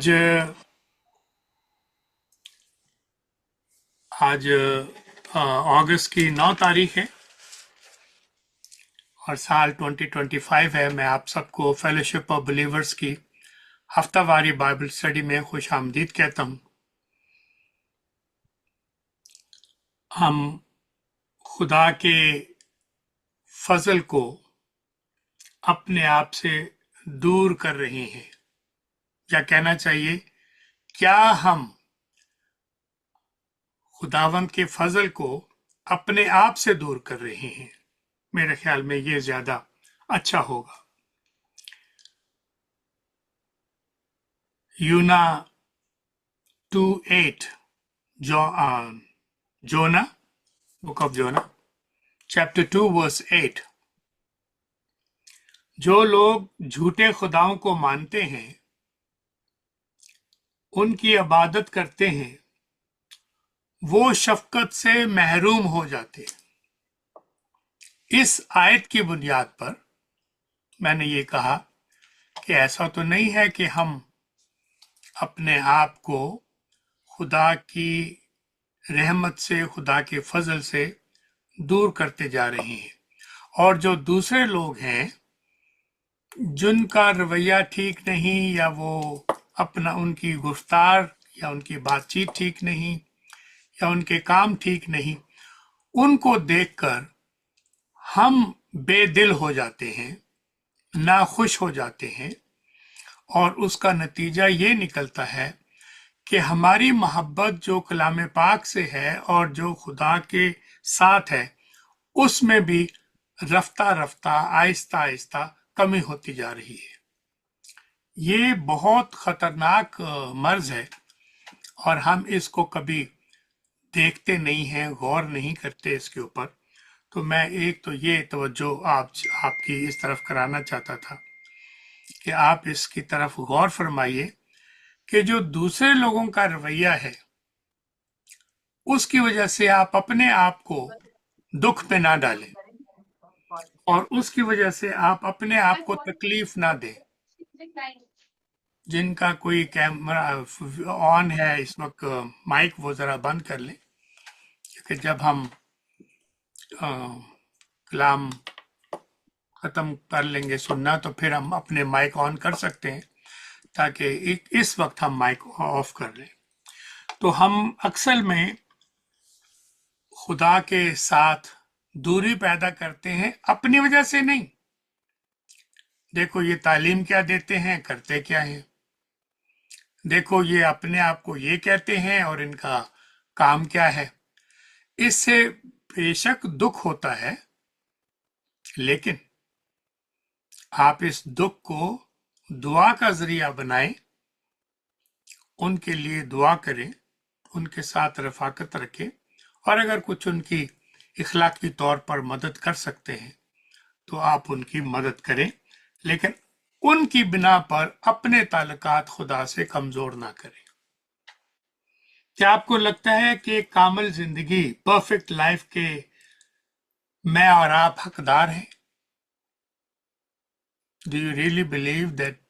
आज आज अगस्त की 9 तारीख है और साल 2025 है। मैं आप सबको फेलोशिप ऑफ बिलीवर्स की हफ्तावारी बाइबल स्टडी में खुश आमदीद कहता हूँ। हम खुदा के फजल को अपने आप से दूर कर रहे हैं, या कहना चाहिए क्या हम खुदावंद के फजल को अपने आप से दूर कर रहे हैं। मेरे ख्याल में ये ज्यादा अच्छा होगा। यूना 2:8 Jonah, book of Jonah, chapter 2 verse 8। जो लोग झूठे खुदाओं को मानते हैं, उनकी इबादत करते हैं, वो शफकत से महरूम हो जाते हैं। इस आयत की बुनियाद पर मैंने ये कहा कि ऐसा तो नहीं है कि हम अपने आप को खुदा की रहमत से, खुदा के फजल से दूर करते जा रहे हैं, और जो दूसरे लोग हैं जिनका रवैया ठीक नहीं, या वो अपना उनकी गुफ्तार या उनकी बातचीत ठीक नहीं, या उनके काम ठीक नहीं, उनको देखकर हम बेदिल हो जाते हैं, नाखुश हो जाते हैं, और उसका नतीजा ये निकलता है कि हमारी मोहब्बत जो कलाम पाक से है और जो खुदा के साथ है, उसमें भी रफ्ता रफ्ता आहिस्ता आहिस्ता कमी होती जा रही है। ये बहुत खतरनाक मर्ज है और हम इसको कभी देखते नहीं हैं, गौर नहीं करते इसके ऊपर। तो मैं एक तो ये तवज्जो आपकी इस तरफ कराना चाहता था कि आप इसकी तरफ गौर फरमाइए कि जो दूसरे लोगों का रवैया है, उसकी वजह से आप अपने आप को दुख में ना डालें, और उसकी वजह से आप अपने आप को तकलीफ ना दें। जिनका कोई कैमरा ऑन है इस वक्त, माइक वो जरा बंद कर लें, क्योंकि जब हम कलाम खत्म कर लेंगे सुनना, तो फिर हम अपने माइक ऑन कर सकते हैं, ताकि इस वक्त हम माइक ऑफ कर लें। तो हम अक्सर में खुदा के साथ दूरी पैदा करते हैं अपनी वजह से नहीं। देखो ये तालीम क्या देते हैं, करते क्या हैं। देखो ये अपने आप को ये कहते हैं और इनका काम क्या है। इससे बेशक दुख होता है, लेकिन आप इस दुख को दुआ का जरिया बनाएं, उनके लिए दुआ करें, उनके साथ रफाकत रखें, और अगर कुछ उनकी इखलाकी तौर पर मदद कर सकते हैं तो आप उनकी मदद करें, लेकिन उनकी बिना पर अपने ताल्लुकात खुदा से कमजोर ना करें। क्या आपको लगता है कि कामिल जिंदगी, परफेक्ट लाइफ के मैं और आप हकदार हैं? Do you really believe that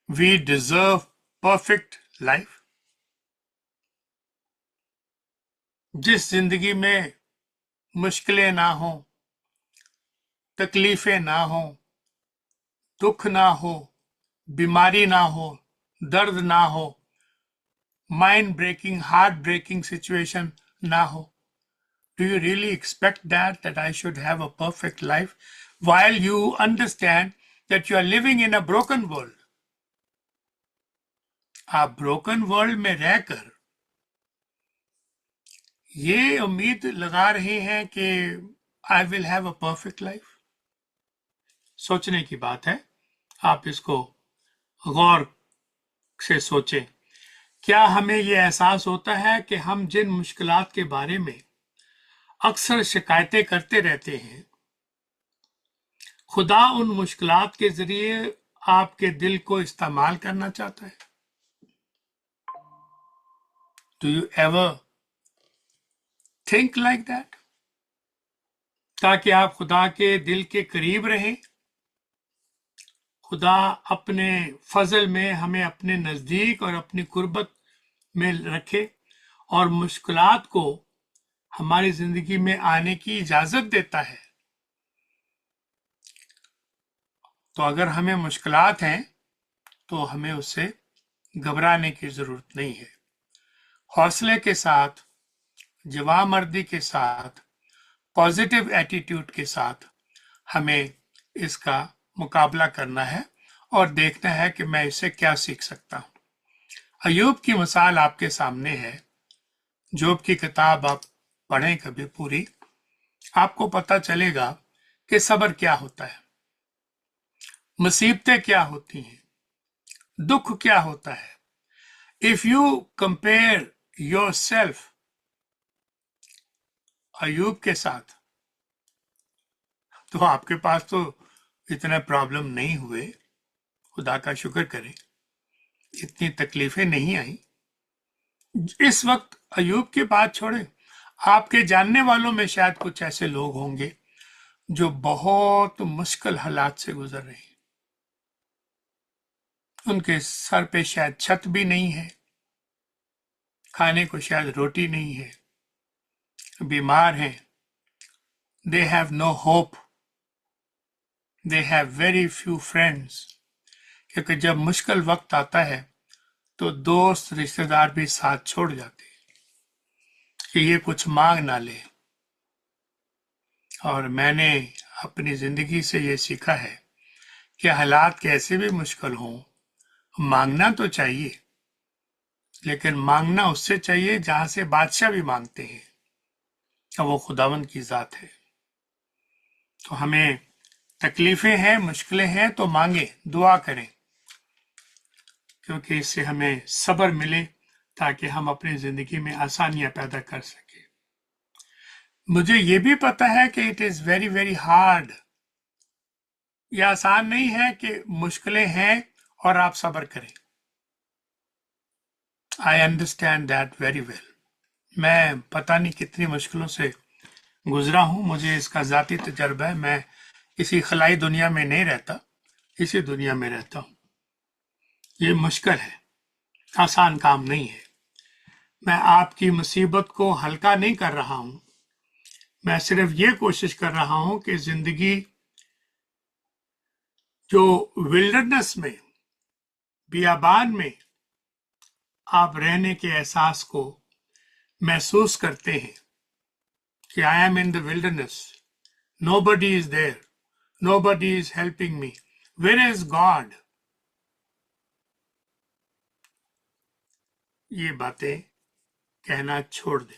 we deserve perfect life? जिस जिंदगी में मुश्किलें ना हो, तकलीफें ना हो, दुख ना हो, बीमारी ना हो, दर्द ना हो, mind breaking, heart breaking situation ना हो, do you really expect that I should have a perfect life while you understand that you are living in a broken world? आप broken world में रहकर ये उम्मीद लगा रहे हैं कि I will have a perfect life? सोचने की बात है, आप इसको गौर से सोचें। क्या हमें ये एहसास होता है कि हम जिन मुश्किलात के बारे में अक्सर शिकायतें करते रहते हैं, खुदा उन मुश्किलात के जरिए आपके दिल को इस्तेमाल करना चाहता है? Do you ever think like that? ताकि आप खुदा के दिल के करीब रहें, खुदा अपने फजल में हमें अपने नजदीक और अपनी कुर्बत में रखे और मुश्किलात को हमारी जिंदगी में आने की इजाजत देता है। तो अगर हमें मुश्किलात हैं तो हमें उससे घबराने की जरूरत नहीं है। हौसले के साथ, जवामर्दी के साथ, पॉजिटिव एटीट्यूड के साथ हमें इसका मुकाबला करना है और देखना है कि मैं इससे क्या सीख सकता हूं। अय्यूब की मिसाल आपके सामने है। जोब की किताब आप पढ़ें कभी पूरी, आपको पता चलेगा कि सब्र क्या होता है, मुसीबतें क्या होती हैं, दुख क्या होता है। इफ यू कंपेयर योरसेल्फ अय्यूब के साथ, तो आपके पास तो इतने प्रॉब्लम नहीं हुए, खुदा का शुक्र करें, इतनी तकलीफें नहीं आई। इस वक्त अय्यूब की बात छोड़ें, आपके जानने वालों में शायद कुछ ऐसे लोग होंगे जो बहुत मुश्किल हालात से गुजर रहे हैं। उनके सर पे शायद छत भी नहीं है, खाने को शायद रोटी नहीं है, बीमार हैं, they have no hope, they have very few friends. क्योंकि जब मुश्किल वक्त आता है तो दोस्त रिश्तेदार भी साथ छोड़ जाते हैं कि ये कुछ मांग ना ले। और मैंने अपनी जिंदगी से ये सीखा है कि हालात कैसे भी मुश्किल हों, मांगना तो चाहिए, लेकिन मांगना उससे चाहिए जहां से बादशाह भी मांगते हैं, और वो खुदावंद की जात है। तो हमें तकलीफें हैं, मुश्किलें हैं तो मांगे, दुआ करें, क्योंकि इससे हमें सब्र मिले ताकि हम अपनी जिंदगी में आसानियां पैदा कर सके। मुझे ये भी पता है कि it is very very hard, ये आसान नहीं है कि मुश्किलें हैं और आप सब्र करें। I understand that very well. मैं पता नहीं कितनी मुश्किलों से गुजरा हूं, मुझे इसका जाती तजर्बा है। मैं किसी खलाई दुनिया में नहीं रहता, इसी दुनिया में रहता हूं। ये मुश्किल है, आसान काम नहीं है। मैं आपकी मुसीबत को हल्का नहीं कर रहा हूं, मैं सिर्फ ये कोशिश कर रहा हूं कि जिंदगी जो विल्डरनेस में, बियाबान में आप रहने के एहसास को महसूस करते हैं कि I am in the wilderness, nobody is there, nobody is helping me, where is God. ये बातें कहना छोड़ दें।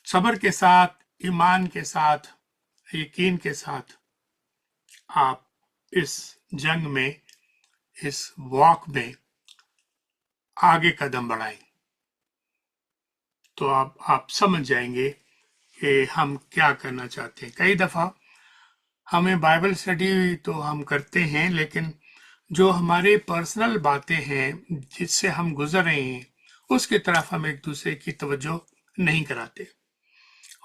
सब्र के साथ, ईमान के साथ, यकीन के साथ आप इस जंग में, इस वॉक में आगे कदम बढ़ाएं, तो आप समझ जाएंगे कि हम क्या करना चाहते हैं। कई दफा हमें बाइबल स्टडी तो हम करते हैं, लेकिन जो हमारे पर्सनल बातें हैं जिससे हम गुजर रहे हैं, उसकी तरफ हम एक दूसरे की तवज्जो नहीं कराते।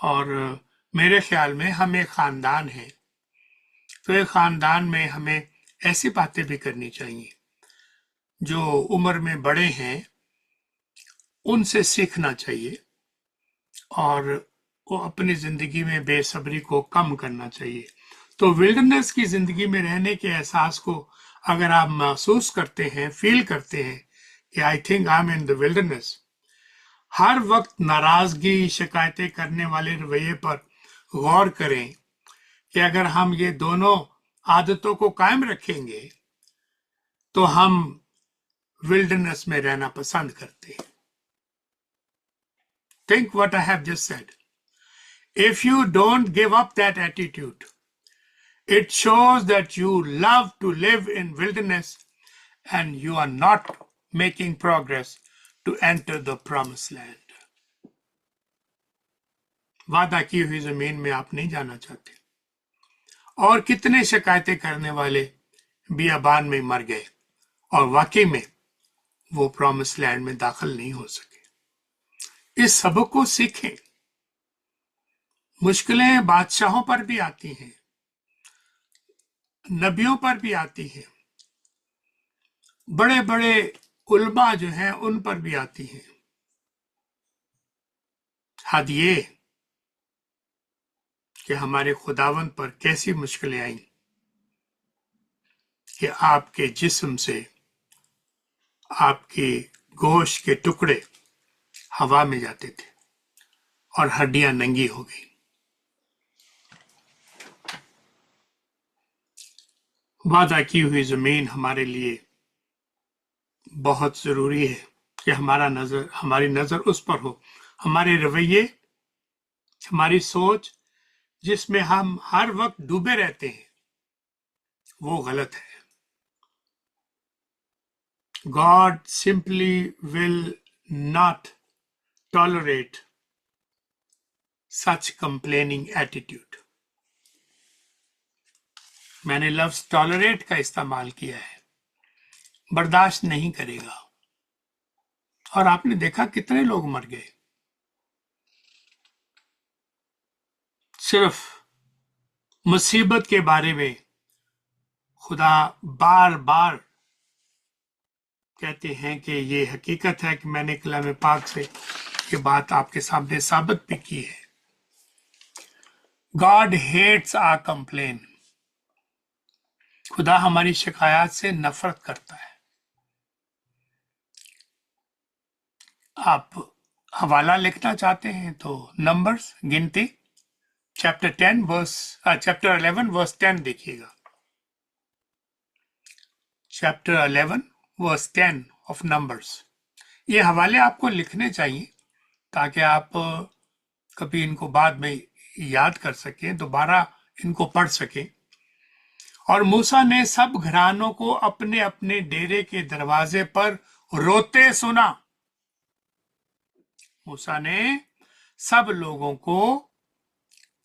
और मेरे ख्याल में हम एक खानदान है, तो एक खानदान में हमें ऐसी बातें भी करनी चाहिए। जो उम्र में बड़े हैं उनसे सीखना चाहिए, और वो अपनी जिंदगी में बेसब्री को कम करना चाहिए। तो विल्डरनेस की जिंदगी में रहने के एहसास को अगर आप महसूस करते हैं, फील करते हैं कि I think I am in the wilderness, हर वक्त नाराजगी, शिकायतें करने वाले रवैये पर गौर करें कि अगर हम ये दोनों आदतों को कायम रखेंगे तो हम विल्डरनेस में रहना पसंद करते हैं। Think what I have just said. If you don't give up that attitude, it shows that you love to live in wilderness and you are not making progress to enter the promised land. वादा की हुई जमीन में आप नहीं जाना चाहते। और कितने शिकायतें करने वाले बियाबान में मर गए और वाकई में वो प्रॉमिस लैंड में दाखिल नहीं हो सके। इस सबक को सीखें। मुश्किलें बादशाहों पर भी आती हैं, नबियों पर भी आती है, बड़े बड़े उलमा जो हैं उन पर भी आती है। हद ये कि हमारे खुदावंद पर कैसी मुश्किलें आई कि आपके जिस्म से आपके गोश्त के टुकड़े हवा में जाते थे और हड्डियां नंगी हो गई। वादा की हुई जमीन हमारे लिए बहुत जरूरी है कि हमारी नजर उस पर हो। हमारे रवैये, हमारी सोच जिसमें हम हर वक्त डूबे रहते हैं, वो गलत है। God simply will not tolerate such complaining attitude. मैंने लफ्ज टॉलरेट का इस्तेमाल किया है, बर्दाश्त नहीं करेगा। और आपने देखा कितने लोग मर गए सिर्फ मुसीबत के बारे में। खुदा बार बार कहते हैं कि ये हकीकत है कि मैंने कलाम पाक से ये बात आपके सामने साबित भी की है। God hates our complain. खुदा हमारी शिकायत से नफरत करता है। आप हवाला लिखना चाहते हैं तो नंबर्स, गिनती, चैप्टर 11 वर्स 10 देखिएगा। Chapter 11 verse 10 of Numbers. ये हवाले आपको लिखने चाहिए ताकि आप कभी इनको बाद में याद कर सकें, दोबारा इनको पढ़ सकें। और मूसा ने सब घरानों को अपने अपने डेरे के दरवाजे पर रोते सुना। मूसा ने सब लोगों को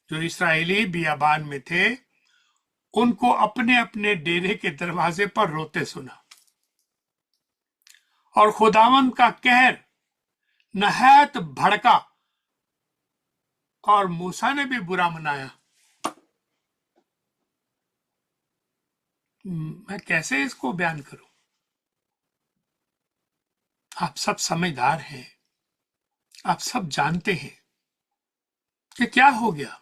जो इस्राएली बियाबान में थे उनको अपने अपने डेरे के दरवाजे पर रोते सुना। और खुदावंद का कहर नहायत भड़का और मूसा ने भी बुरा मनाया। मैं कैसे इसको बयान करूं? आप सब समझदार हैं, आप सब जानते हैं कि क्या हो गया।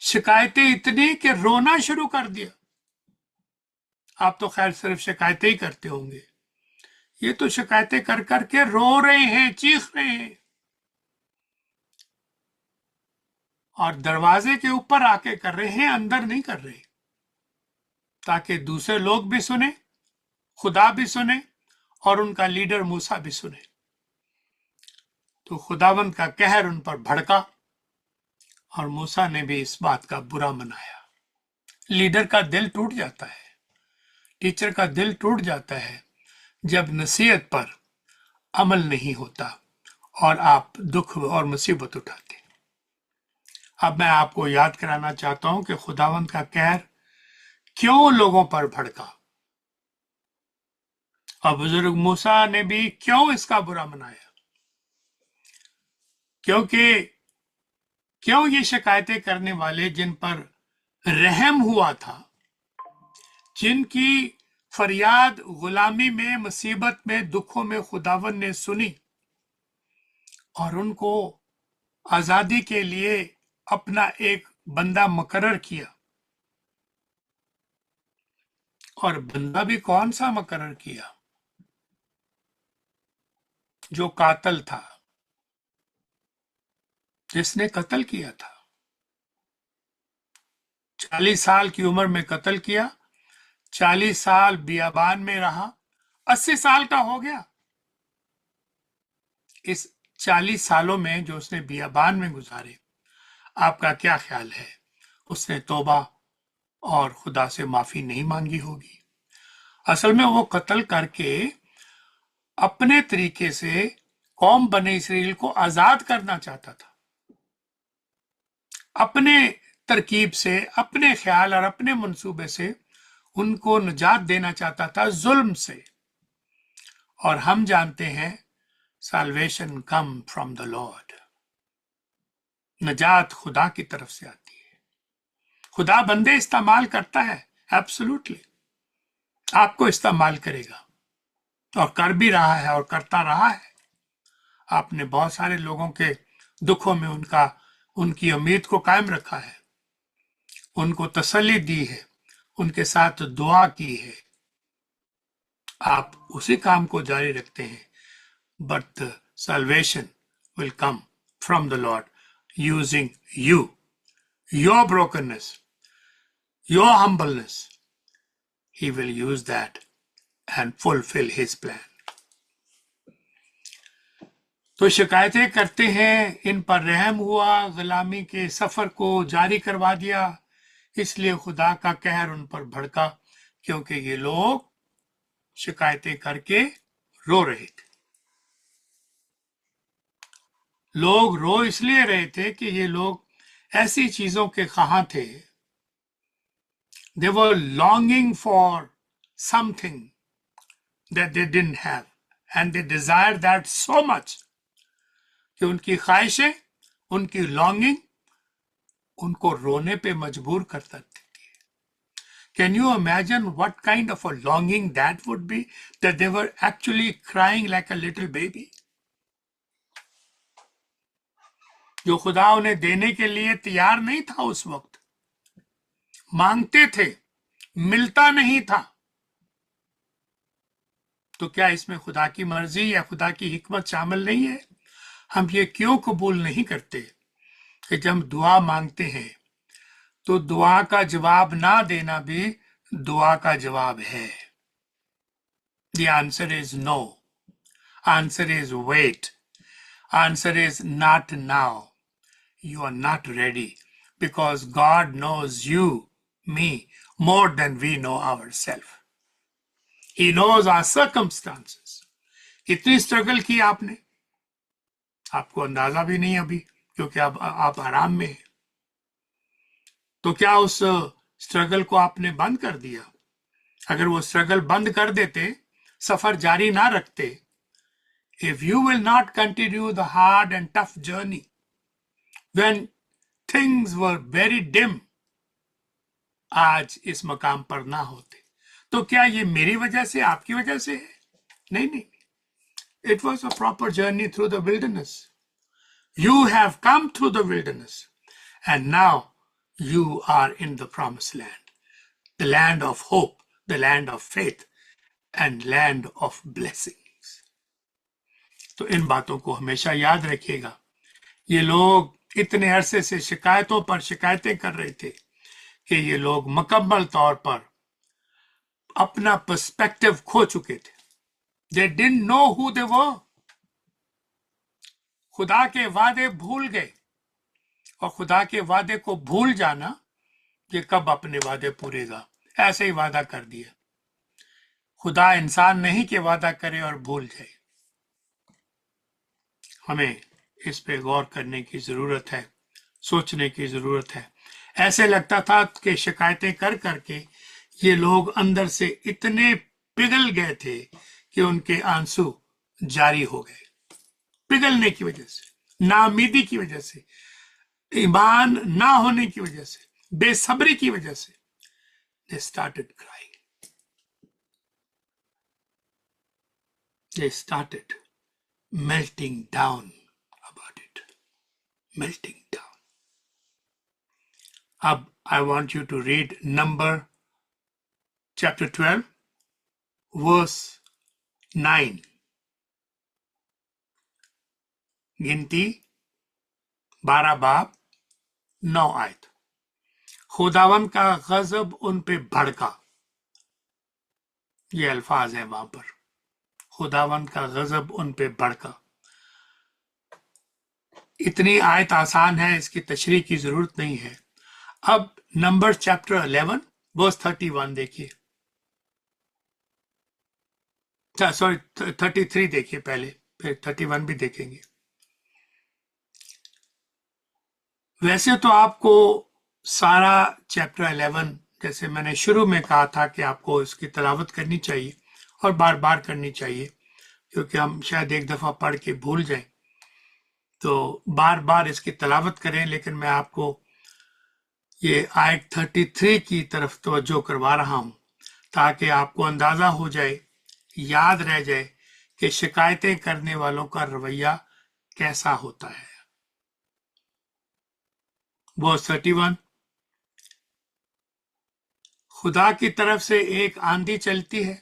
शिकायतें इतनी कि रोना शुरू कर दिया। आप तो खैर सिर्फ शिकायतें ही करते होंगे, ये तो शिकायतें कर करके रो रहे हैं, चीख रहे हैं और दरवाजे के ऊपर आके कर रहे हैं, अंदर नहीं कर रहे, ताकि दूसरे लोग भी सुने, खुदा भी सुने और उनका लीडर मूसा भी सुने। तो खुदावंद का कहर उन पर भड़का और मूसा ने भी इस बात का बुरा मनाया। लीडर का दिल टूट जाता है, टीचर का दिल टूट जाता है जब नसीहत पर अमल नहीं होता और आप दुख और मुसीबत उठाते। अब मैं आपको याद कराना चाहता हूं कि खुदावंद का कहर क्यों लोगों पर भड़का और बुजुर्ग मूसा ने भी क्यों इसका बुरा मनाया। क्यों ये शिकायतें करने वाले जिन पर रहम हुआ था, जिनकी फरियाद गुलामी में, मुसीबत में, दुखों में खुदावन ने सुनी और उनको आजादी के लिए अपना एक बंदा मुकर्रर किया। और बंदा भी कौन सा मुकर्रर किया? जो कातल था, जिसने कत्ल किया था। 40 साल की उम्र में कत्ल किया, 40 साल बियाबान में रहा, 80 साल का हो गया। इस 40 सालों में जो उसने बियाबान में गुजारे, आपका क्या ख्याल है उसने तौबा और खुदा से माफी नहीं मांगी होगी? असल में वो कत्ल करके अपने तरीके से कौम बने इसराइल को आजाद करना चाहता था, अपने तरकीब से, अपने ख्याल और अपने मंसूबे से उनको निजात देना चाहता था जुल्म से। और हम जानते हैं salvation come from the Lord, निजात खुदा की तरफ से आती है। खुदा बंदे इस्तेमाल करता है, एब्सोल्युटली आपको इस्तेमाल करेगा और कर भी रहा है और करता रहा है। आपने बहुत सारे लोगों के दुखों में उनकी उम्मीद को कायम रखा है, उनको तसल्ली दी है, उनके साथ दुआ की है। आप उसी काम को जारी रखते हैं, but the salvation will come from the Lord using you, your brokenness, your humbleness. He will use that and fulfill his plan. तो शिकायतें करते हैं, इन पर रहम हुआ, गुलामी के सफर को जारी करवा दिया, इसलिए खुदा का कहर उन पर भड़का, क्योंकि ये लोग शिकायतें करके रो रहे थे। लोग रो इसलिए रहे थे कि ये लोग ऐसी चीजों के ख्वाह थे। They were longing for something that they didn't have, and they desired that so much कि उनकी ख्वाहिशें, उनकी लॉन्गिंग उनको रोने पे मजबूर कर देती थी। Can you imagine what kind of a longing that would be, that they were actually crying like a little baby? जो खुदा उन्हें देने के लिए तैयार नहीं था उस वक्त, मांगते थे, मिलता नहीं था। तो क्या इसमें खुदा की मर्जी या खुदा की हिकमत शामिल नहीं है? हम ये क्यों कबूल नहीं करते कि जब हम दुआ मांगते हैं तो दुआ का जवाब ना देना भी दुआ का जवाब है? The answer is no. Answer is wait. Answer is not now. You are not ready because God knows you, me, more than we know ourselves. He knows our circumstances. कितनी स्ट्रगल की आपने, आपको अंदाजा भी नहीं अभी, क्योंकि आप आराम में हैं। तो क्या उस स्ट्रगल को आपने बंद कर दिया? अगर वो स्ट्रगल बंद कर देते, सफर जारी ना रखते, if you will not continue the hard and tough journey when things were very dim, आज इस मकाम पर ना होते। तो क्या ये मेरी वजह से, आपकी वजह से है? नहीं नहीं, it was a proper journey through the wilderness. You have come through the wilderness and now you are in the promised land, the land of hope, the land of faith and land of blessings. तो इन बातों को हमेशा याद रखिएगा। ये लोग इतने अरसे से शिकायतों पर शिकायतें कर रहे थे कि ये लोग मुकम्मल तौर पर अपना पर्सपेक्टिव खो चुके थे। They didn't know who they were. खुदा के वादे भूल गए, और खुदा के वादे को भूल जाना, ये कब अपने वादे पूरेगा? ऐसे ही वादा कर दिया। खुदा इंसान नहीं कि वादा करे और भूल जाए। हमें इस पे गौर करने की जरूरत है, सोचने की जरूरत है। ऐसे लगता था कि शिकायतें कर करके ये लोग अंदर से इतने पिघल गए थे कि उनके आंसू जारी हो गए, पिघलने की वजह से, नाउमीदी की वजह से, ईमान ना होने की वजह से, बेसब्री की वजह से। They started crying. They started melting down about it, melting down. अब I want you to read Number chapter 12, verse 9. गिनती 12 बाब 9 आयत। खुदावन का गजब उन पे भड़का, ये अल्फाज है वहां पर। खुदावन का गजब उन पे भड़का। इतनी आयत आसान है, इसकी तशरीह की जरूरत नहीं है। अब नंबर चैप्टर 11 वर्स 31 देखिए, सॉरी 33 देखिए पहले, फिर 31 भी देखेंगे। वैसे तो आपको सारा चैप्टर 11, जैसे मैंने शुरू में कहा था कि आपको इसकी तलावत करनी चाहिए और बार बार करनी चाहिए, क्योंकि हम शायद एक दफा पढ़ के भूल जाएं, तो बार बार इसकी तलावत करें। लेकिन मैं आपको ये आयत 33 की तरफ तवज्जो करवा रहा हूं ताकि आपको अंदाजा हो जाए, याद रह जाए कि शिकायतें करने वालों का रवैया कैसा होता है। वर्स 31, खुदा की तरफ से एक आंधी चलती है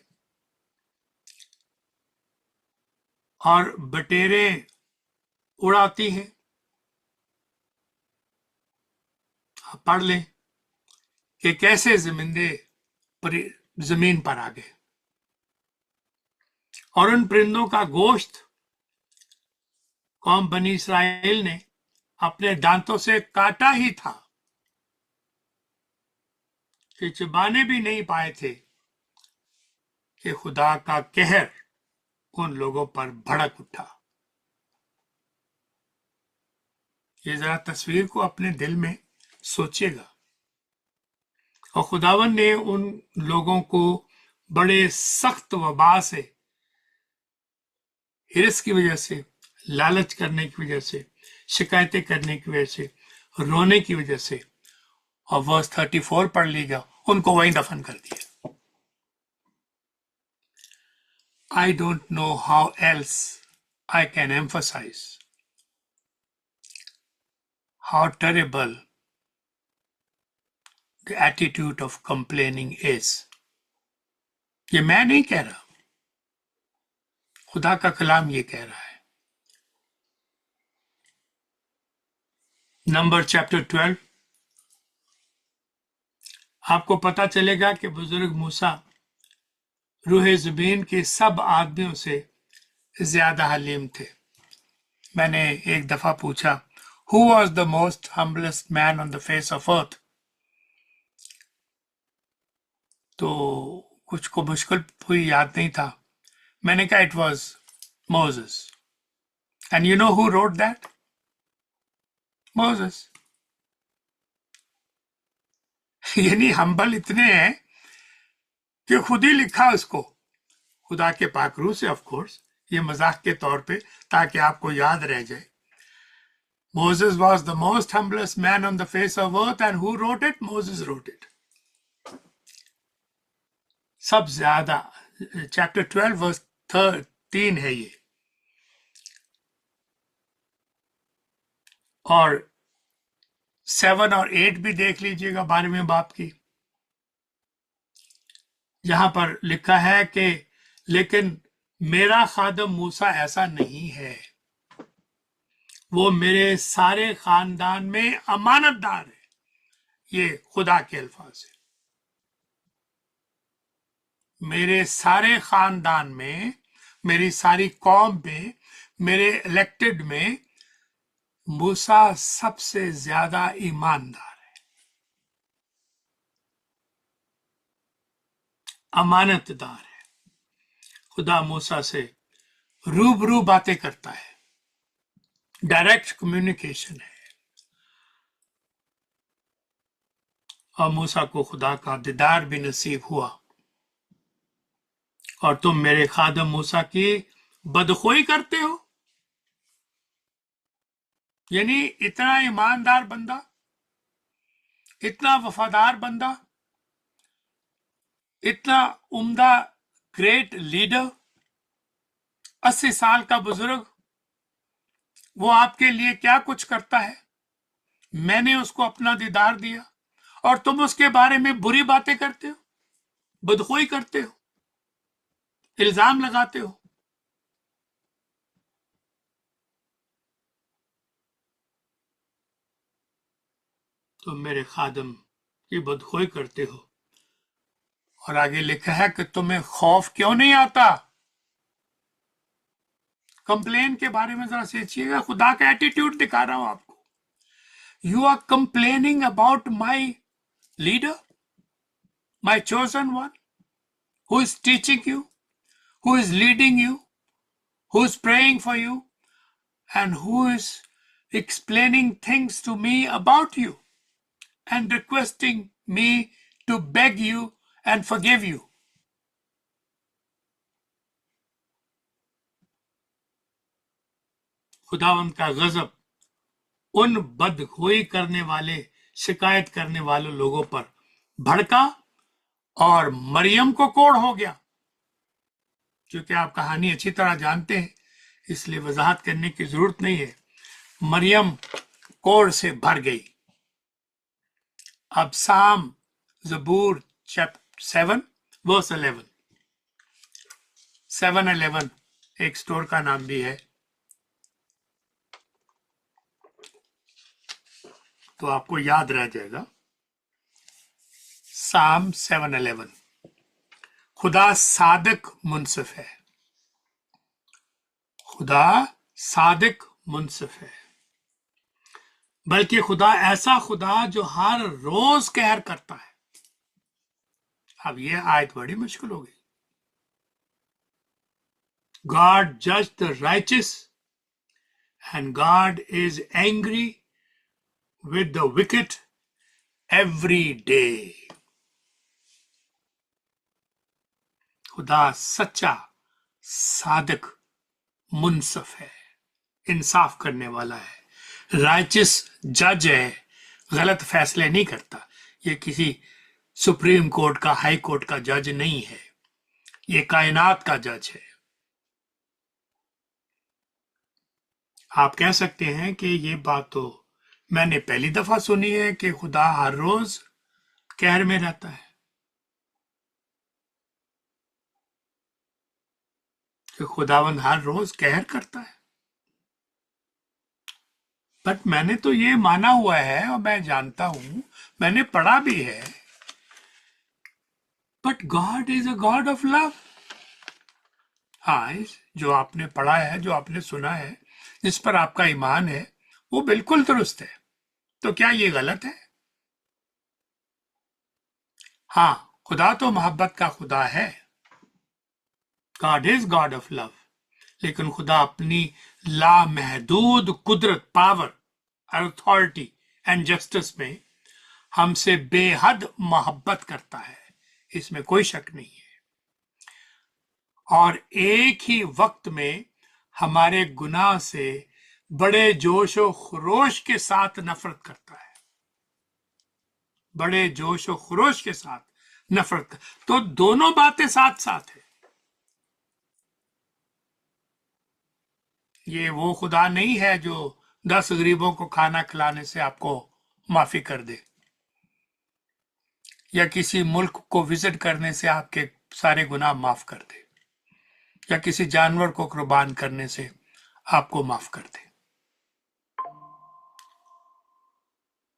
और बटेरें उड़ाती हैं। आप पढ़ लें कि कैसे जमींदे जमीन पर आ गए और उन परिंदों का गोश्त कौम बनी इसराइल ने अपने दांतों से काटा ही था कि चबाने भी नहीं पाए थे कि खुदा का कहर उन लोगों पर भड़क उठा। ये जरा तस्वीर को अपने दिल में सोचिएगा। और खुदावन ने उन लोगों को बड़े सख्त वबा से, हिरस की वजह से, लालच करने की वजह से, शिकायतें करने की वजह से, रोने की वजह से, और वर्स 34 पढ़ लीजिए, उनको वहीं दफन कर दिया। I don't know how else I can emphasize how terrible the attitude of complaining is. ये मैं नहीं कह रहा, खुदा का कलाम ये कह रहा है। नंबर चैप्टर 12, आपको पता चलेगा कि बुजुर्ग मूसा रूह ज़मीन के सब आदमियों से ज्यादा हलीम थे। मैंने एक दफा पूछा, Who was the most humblest man on the face of earth? तो कुछ को मुश्किल हुई, याद नहीं था। मैंने कहा it was Moses. And you know who wrote that? Moses. यानी हम्बल इतने हैं कि खुद ही लिखा उसको, खुदा के पाकरू से, ऑफ कोर्स, ये मजाक के तौर पे ताकि आपको याद रह जाए। Moses was the most humblest man on the face of earth, and who wrote it? Moses wrote it. सब ज्यादा, चैप्टर 12 वर्स 3 है ये। और 7 और 8 भी देख लीजिएगा 12वें बाब की, जहां पर लिखा है कि लेकिन मेरा खादम मूसा ऐसा नहीं है, वो मेरे सारे खानदान में अमानतदार है। ये खुदा के अल्फाज है। मेरे सारे खानदान में, मेरी सारी कौम में, मेरे इलेक्टेड में मूसा सबसे ज्यादा ईमानदार है, अमानतदार है। खुदा मूसा से रूबरू बातें करता है, डायरेक्ट कम्युनिकेशन है। और मूसा को खुदा का दीदार भी नसीब हुआ। और तुम मेरे खादम मूसा की बदखोई करते हो। यानी इतना ईमानदार बंदा, इतना वफादार बंदा, इतना उम्दा ग्रेट लीडर, 80 साल का बुजुर्ग, वो आपके लिए क्या कुछ करता है। मैंने उसको अपना दीदार दिया और तुम उसके बारे में बुरी बातें करते हो, बदखोई करते हो, इल्जाम लगाते हो। तुम मेरे खादम की बदखोई करते हो। और आगे लिखा है कि तुम्हें खौफ क्यों नहीं आता। कंप्लेन के बारे में जरा सोचिएगा, खुदा का एटीट्यूड दिखा रहा हूं आपको। You are complaining about my leader, my chosen one, who is teaching you, who is leading you, who is praying for you, and who is explaining things to me about you and requesting me to beg you and forgive you. खुदावंद का गजब उन बदखोई करने वाले शिकायत करने वाले लोगों पर भड़का और मरियम को कोढ़ हो गया। क्योंकि आप कहानी अच्छी तरह जानते हैं, इसलिए वजाहत करने की जरूरत नहीं है। मरियम कोढ़ से भर गई। अब साम ज़बूर चैप्टर 7 वर्स 11, 7-11 एक स्टोर का नाम भी है, तो आपको याद रह जाएगा। साम 7-11। खुदा सादिक मुनसिफ है, खुदा सादिक मुनसिफ है, बल्कि खुदा ऐसा खुदा जो हर रोज कहर करता है। अब यह आयत बड़ी मुश्किल हो गई। God judged the righteous and God is angry with the wicked every day. खुदा सच्चा सादिक मुनसिफ है, इंसाफ करने वाला है, राइचियस जज है, गलत फैसले नहीं करता। ये किसी सुप्रीम कोर्ट का, हाई कोर्ट का जज नहीं है, ये कायनात का जज है। आप कह सकते हैं कि ये बात तो मैंने पहली दफा सुनी है कि खुदा हर रोज कहर में रहता है, कि खुदावंद हर रोज कहर करता है। बट मैंने तो ये माना हुआ है और मैं जानता हूं, मैंने पढ़ा भी है, but God is a God of love. हाँ, जो आपने पढ़ा है, जो आपने सुना है, जिस पर आपका ईमान है, वो बिल्कुल दुरुस्त है। तो क्या ये गलत है? हाँ, खुदा तो मोहब्बत का खुदा है, God is God of love, लेकिन खुदा अपनी लामहदूद कुदरत, पावर, अथॉरिटी एंड जस्टिस में हमसे बेहद मोहब्बत करता है, इसमें कोई शक नहीं है। और एक ही वक्त में हमारे गुनाह से बड़े जोश और खरोश के साथ नफरत करता है, बड़े जोश और खरोश के साथ नफरत। तो दोनों बातें साथ साथ है। ये वो खुदा नहीं है जो 10 गरीबों को खाना खिलाने से आपको माफी कर दे, या किसी मुल्क को विजिट करने से आपके सारे गुनाह माफ कर दे, या किसी जानवर को कुर्बान करने से आपको माफ कर दे।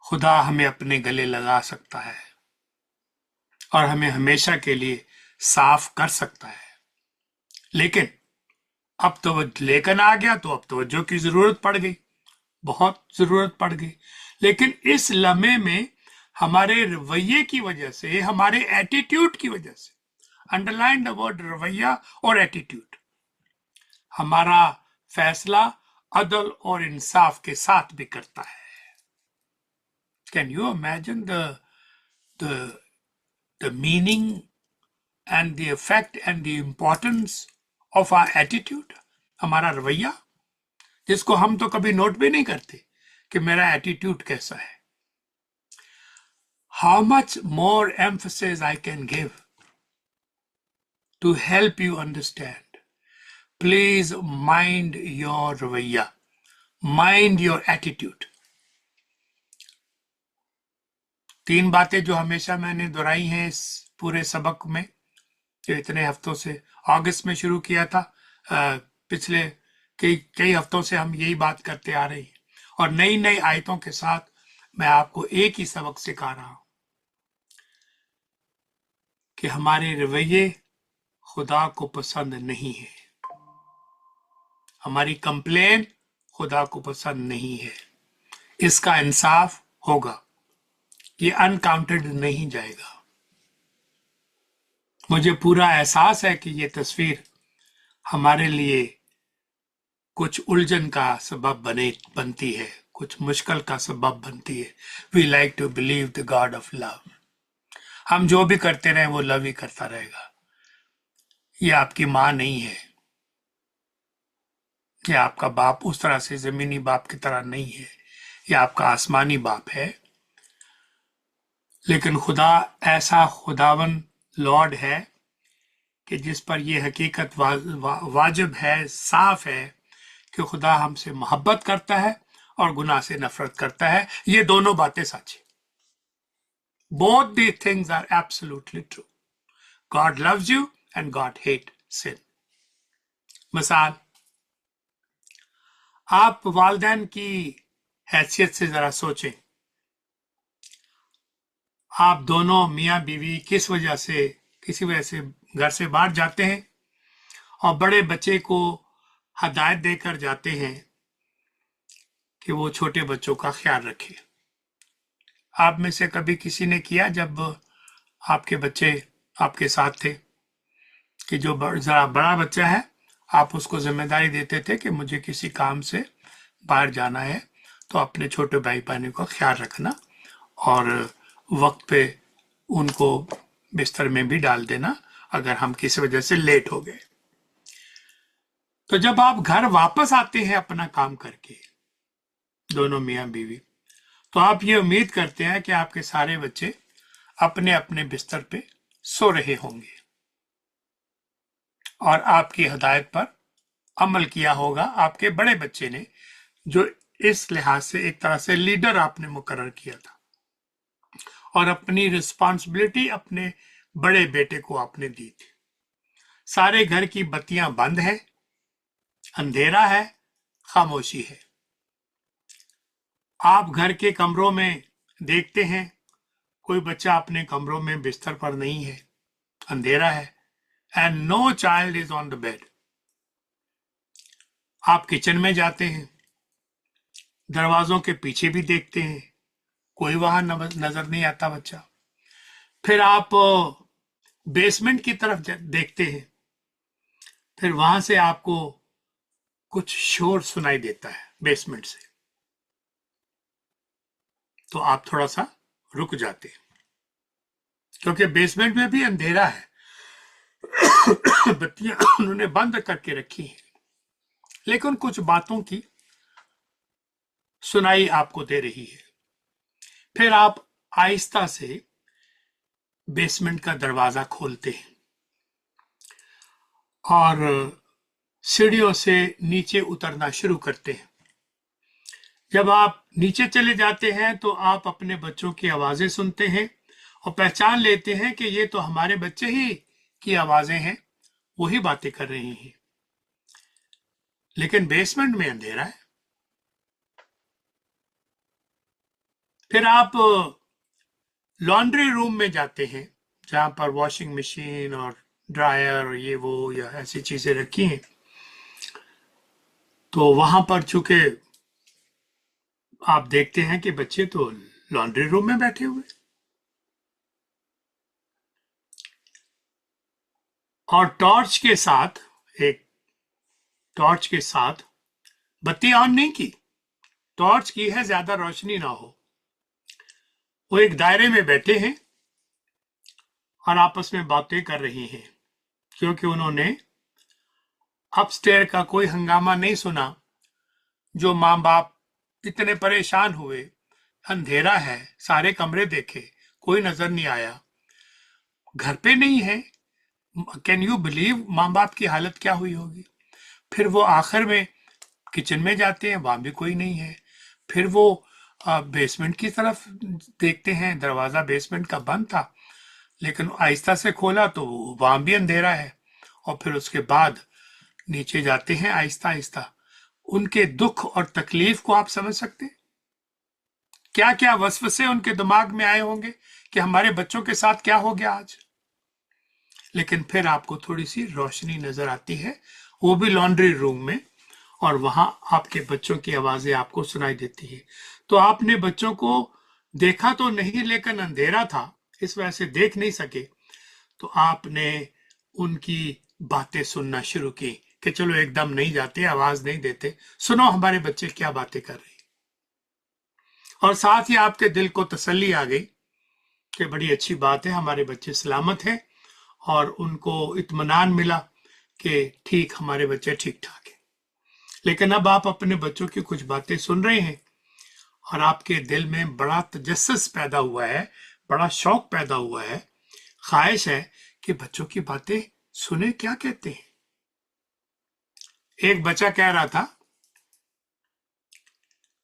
खुदा हमें अपने गले लगा सकता है और हमें हमेशा के लिए साफ कर सकता है, लेकिन अब तो वो लेकिन आ गया, तो अब तवज्जो की जरूरत पड़ गई, बहुत जरूरत पड़ गई। लेकिन इस लम्हे में हमारे रवैये की वजह से, हमारे एटीट्यूड की वजह से, अंडरलाइन द वर्ड रवैया और एटीट्यूड, हमारा फैसला अदल और इंसाफ के साथ भी करता है। Can you imagine the meaning and the effect and the importance of our attitude, हमारा रवैया, जिसको हम तो कभी नोट भी नहीं करते कि मेरा एटीट्यूड कैसा है। How much more emphasis I can give to help you understand. Please mind your रवैया, mind your attitude. 3 बातें जो हमेशा मैंने दोहराई हैं इस पूरे सबक में, जो इतने हफ्तों से, अगस्त में शुरू किया था, पिछले कई हफ्तों से हम यही बात करते आ रहे हैं, और नई नई आयतों के साथ मैं आपको एक ही सबक सिखा रहा हूं कि हमारे रवैये खुदा को पसंद नहीं है, हमारी कंप्लेन खुदा को पसंद नहीं है। इसका इंसाफ होगा, ये अनकाउंटेड नहीं जाएगा। मुझे पूरा एहसास है कि ये तस्वीर हमारे लिए कुछ उलझन का सबब बनती है, कुछ मुश्किल का सबब बनती है। We like to believe the God of love. हम जो भी करते रहे वो लव ही करता रहेगा। ये आपकी माँ नहीं है, ये आपका बाप उस तरह से जमीनी बाप की तरह नहीं है, ये आपका आसमानी बाप है, लेकिन खुदा ऐसा खुदावन लॉर्ड है कि जिस पर यह हकीकत वाजिब है, साफ है कि खुदा हमसे मोहब्बत करता है और गुनाह से नफरत करता है। ये दोनों बातें सच हैं। Both these things are absolutely true. God loves you and God hates sin. मिसाल, आप वालिदैन की हैसियत से जरा सोचें। आप दोनों मियाँ बीवी किसी वजह से घर से बाहर जाते हैं और बड़े बच्चे को हदायत देकर जाते हैं कि वो छोटे बच्चों का ख्याल रखे। आप में से कभी किसी ने किया, जब आपके बच्चे आपके साथ थे, कि जो जरा बड़ा बच्चा है आप उसको जिम्मेदारी देते थे कि मुझे किसी काम से बाहर जाना है तो अपने छोटे भाई बहनों का ख्याल रखना और वक्त पे उनको बिस्तर में भी डाल देना अगर हम किसी वजह से लेट हो गए। तो जब आप घर वापस आते हैं अपना काम करके, दोनों मियाँ बीवी, तो आप ये उम्मीद करते हैं कि आपके सारे बच्चे अपने अपने बिस्तर पे सो रहे होंगे और आपकी हदायत पर अमल किया होगा आपके बड़े बच्चे ने, जो इस लिहाज से एक तरह से लीडर आपने मुकर्रर किया था और अपनी रिस्पॉन्सिबिलिटी अपने बड़े बेटे को आपने दी थी। सारे घर की बत्तियां बंद हैं, अंधेरा है, खामोशी है। आप घर के कमरों में देखते हैं, कोई बच्चा अपने कमरों में बिस्तर पर नहीं है, अंधेरा है, and no child is on the bed. आप किचन में जाते हैं, दरवाजों के पीछे भी देखते हैं, कोई वहां नजर नहीं आता बच्चा। फिर आप बेसमेंट की तरफ देखते हैं, फिर वहां से आपको कुछ शोर सुनाई देता है बेसमेंट से, तो आप थोड़ा सा रुक जाते हैं क्योंकि बेसमेंट में भी अंधेरा है, बत्तियां उन्होंने बंद करके रखी हैं, लेकिन कुछ बातों की सुनाई आपको दे रही है। फिर आप आहिस्ता से बेसमेंट का दरवाजा खोलते हैं और सीढ़ियों से नीचे उतरना शुरू करते हैं। जब आप नीचे चले जाते हैं तो आप अपने बच्चों की आवाजें सुनते हैं और पहचान लेते हैं कि ये तो हमारे बच्चे ही की आवाजें हैं, वही बातें कर रही हैं, लेकिन बेसमेंट में अंधेरा है। फिर आप लॉन्ड्री रूम में जाते हैं जहां पर वॉशिंग मशीन और ड्रायर ये वो या ऐसी चीजें रखी हैं, तो वहां पर चूंकि आप देखते हैं कि बच्चे तो लॉन्ड्री रूम में बैठे हुए और टॉर्च के साथ बत्ती ऑन नहीं की, टॉर्च की है ज्यादा रोशनी ना हो। वो एक दायरे में बैठे हैं और आपस में बातें कर रही हैं क्योंकि उन्होंने अपस्टेयर का कोई हंगामा नहीं सुना। जो माँ बाप इतने परेशान हुए, अंधेरा है, सारे कमरे देखे, कोई नजर नहीं आया, घर पे नहीं है। कैन यू बिलीव माँ बाप की हालत क्या हुई होगी। फिर वो आखिर में किचन में जाते हैं, वहां भी कोई नहीं है। फिर वो बेसमेंट की तरफ देखते हैं, दरवाजा बेसमेंट का बंद था, लेकिन आहिस्ता से खोला तो वहां भी अंधेरा है। और फिर उसके बाद नीचे जाते हैं आहिस्ता आहिस्ता। उनके दुख और तकलीफ को आप समझ सकते हैं, क्या क्या वसवसे उनके दिमाग में आए होंगे कि हमारे बच्चों के साथ क्या हो गया आज। लेकिन फिर आपको थोड़ी सी रोशनी नजर आती है, वो भी लॉन्ड्री रूम में, और वहां आपके बच्चों की आवाजें आपको सुनाई देती है। तो आपने बच्चों को देखा तो नहीं, लेकिन अंधेरा था, इस वजह से देख नहीं सके, तो आपने उनकी बातें सुनना शुरू की कि चलो एकदम नहीं जाते, आवाज नहीं देते, सुनो हमारे बच्चे क्या बातें कर रहे हैं। और साथ ही आपके दिल को तसल्ली आ गई कि बड़ी अच्छी बात है, हमारे बच्चे सलामत हैं, और उनको इत्मीनान मिला कि ठीक हमारे बच्चे ठीक ठाक हैं। लेकिन अब आप अपने बच्चों की कुछ बातें सुन रहे हैं और आपके दिल में बड़ा तजस्सुस पैदा हुआ है, बड़ा शौक पैदा हुआ है, ख्वाहिश है कि बच्चों की बातें सुने क्या कहते हैं। एक बच्चा कह रहा था,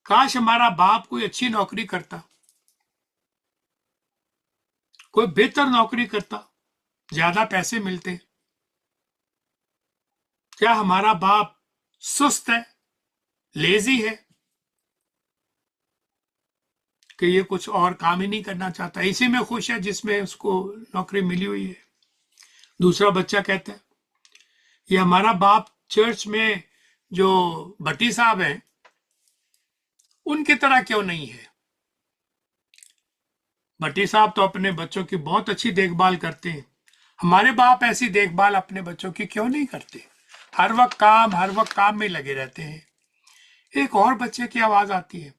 काश हमारा बाप कोई अच्छी नौकरी करता, कोई बेहतर नौकरी करता, ज्यादा पैसे मिलते। क्या हमारा बाप सुस्त है, लेजी है, कि ये कुछ और काम ही नहीं करना चाहता, इसी में खुश है जिसमें उसको नौकरी मिली हुई है। दूसरा बच्चा कहता है, ये हमारा बाप चर्च में जो भट्टी साहब हैं उनकी तरह क्यों नहीं है। भट्टी साहब तो अपने बच्चों की बहुत अच्छी देखभाल करते हैं, हमारे बाप ऐसी देखभाल अपने बच्चों की क्यों नहीं करते, हर वक्त काम में लगे रहते हैं। एक और बच्चे की आवाज आती है,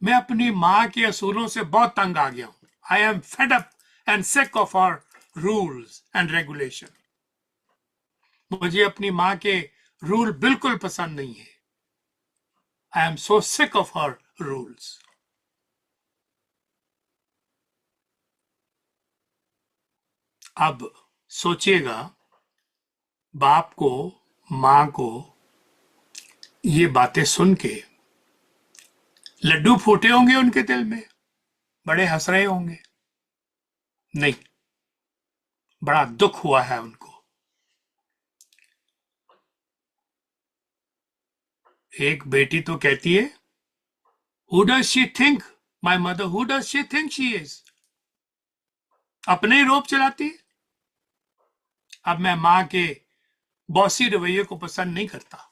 मैं अपनी माँ के असूलों से बहुत तंग आ गया हूं। I am fed up and sick of our rules and regulation. मुझे अपनी माँ के रूल बिल्कुल पसंद नहीं है। I am so sick of her rules. अब सोचिएगा, बाप को, माँ को ये बातें सुन के लड्डू फूटे होंगे उनके दिल में, बड़े हंस रहे होंगे? नहीं, बड़ा दुख हुआ है उनको। एक बेटी तो कहती है, who does she think my mother, who does she think she is. अपने ही रोब चलाती है। अब मैं माँ के बॉसी रवैये को पसंद नहीं करता।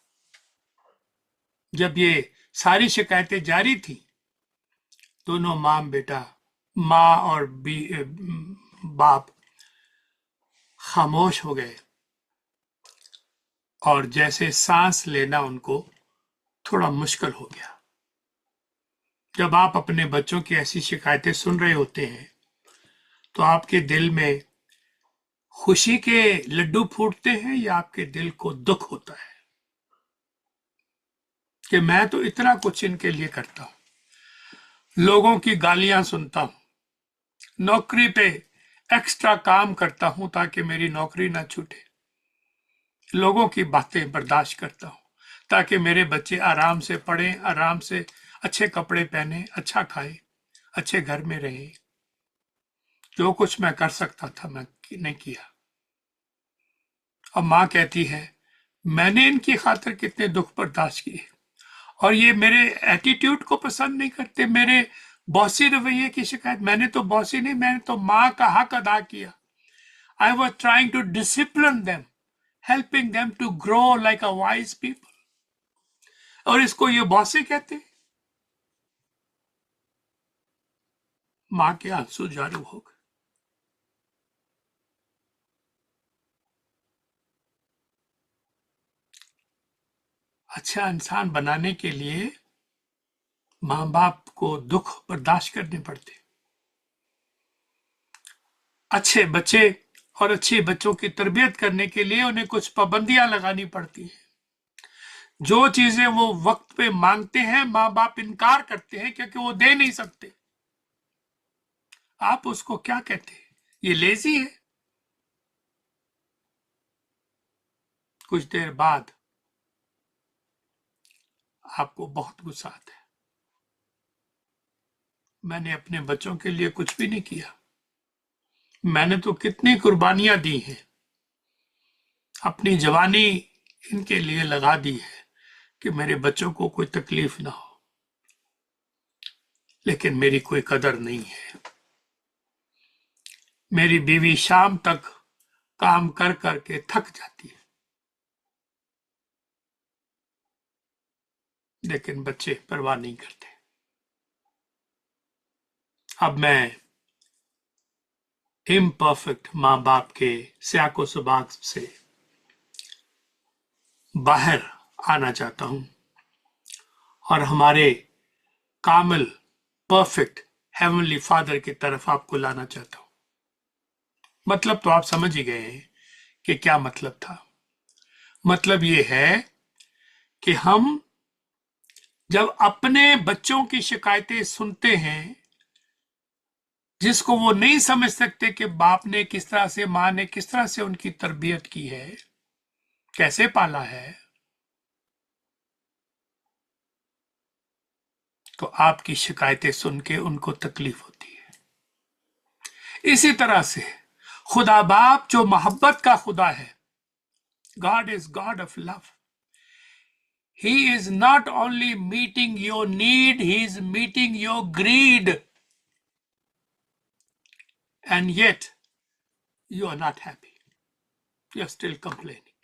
जब ये सारी शिकायतें जारी थी, दोनों माँ और बाप खामोश हो गए और जैसे सांस लेना उनको थोड़ा मुश्किल हो गया। जब आप अपने बच्चों की ऐसी शिकायतें सुन रहे होते हैं तो आपके दिल में खुशी के लड्डू फूटते हैं या आपके दिल को दुख होता है कि मैं तो इतना कुछ इनके लिए करता हूं, लोगों की गालियां सुनता हूं, नौकरी पे एक्स्ट्रा काम करता हूं ताकि मेरी नौकरी ना छूटे, लोगों की बातें बर्दाश्त करता हूं ताकि मेरे बच्चे आराम से पढ़ें, आराम से अच्छे कपड़े पहने, अच्छा खाए, अच्छे घर में रहे। जो कुछ मैं कर सकता था मैं नहीं किया। अब माँ कहती है, मैंने इनकी खातिर कितने दुख बर्दाश्त किए और ये मेरे एटीट्यूड को पसंद नहीं करते, मेरे बॉसी रवैये की शिकायत। मैंने तो बॉसी नहीं, मैंने तो माँ का हक अदा किया। I was trying to discipline them, helping them to grow like a wise people, और इसको ये बॉसी कहते। माँ के आंसू जारू हो गए। अच्छा इंसान बनाने के लिए माँ बाप को दुख बर्दाश्त करने पड़ते। अच्छे बच्चे और अच्छे बच्चों की तरबियत करने के लिए उन्हें कुछ पाबंदियां लगानी पड़ती हैं। जो चीजें वो वक्त पे मांगते हैं माँ बाप इनकार करते हैं क्योंकि वो दे नहीं सकते। आप उसको क्या कहते हैं? ये लेजी है। कुछ देर बाद आपको बहुत गुस्सा आता है, मैंने अपने बच्चों के लिए कुछ भी नहीं किया, मैंने तो कितनी कुर्बानियां दी हैं, अपनी जवानी इनके लिए लगा दी है कि मेरे बच्चों को कोई तकलीफ ना हो, लेकिन मेरी कोई कदर नहीं है। मेरी बीवी शाम तक काम कर करके थक जाती है, लेकिन बच्चे परवाह नहीं करते। अब मैं इम्परफेक्ट माँ बाप के स्याको सुबाग से बाहर आना चाहता हूं और हमारे कामिल परफेक्ट हेवनली फादर की तरफ आपको लाना चाहता हूं। मतलब तो आप समझ ही गए हैं कि क्या मतलब था। मतलब ये है कि हम जब अपने बच्चों की शिकायतें सुनते हैं, जिसको वो नहीं समझ सकते कि बाप ने किस तरह से, माँ ने किस तरह से उनकी तरबियत की है, कैसे पाला है, तो आपकी शिकायतें सुन के उनको तकलीफ होती है। इसी तरह से खुदा बाप जो मोहब्बत का खुदा है, God is God of love. He is not only meeting your need, he is meeting your greed. And yet, you are not happy. You are still complaining.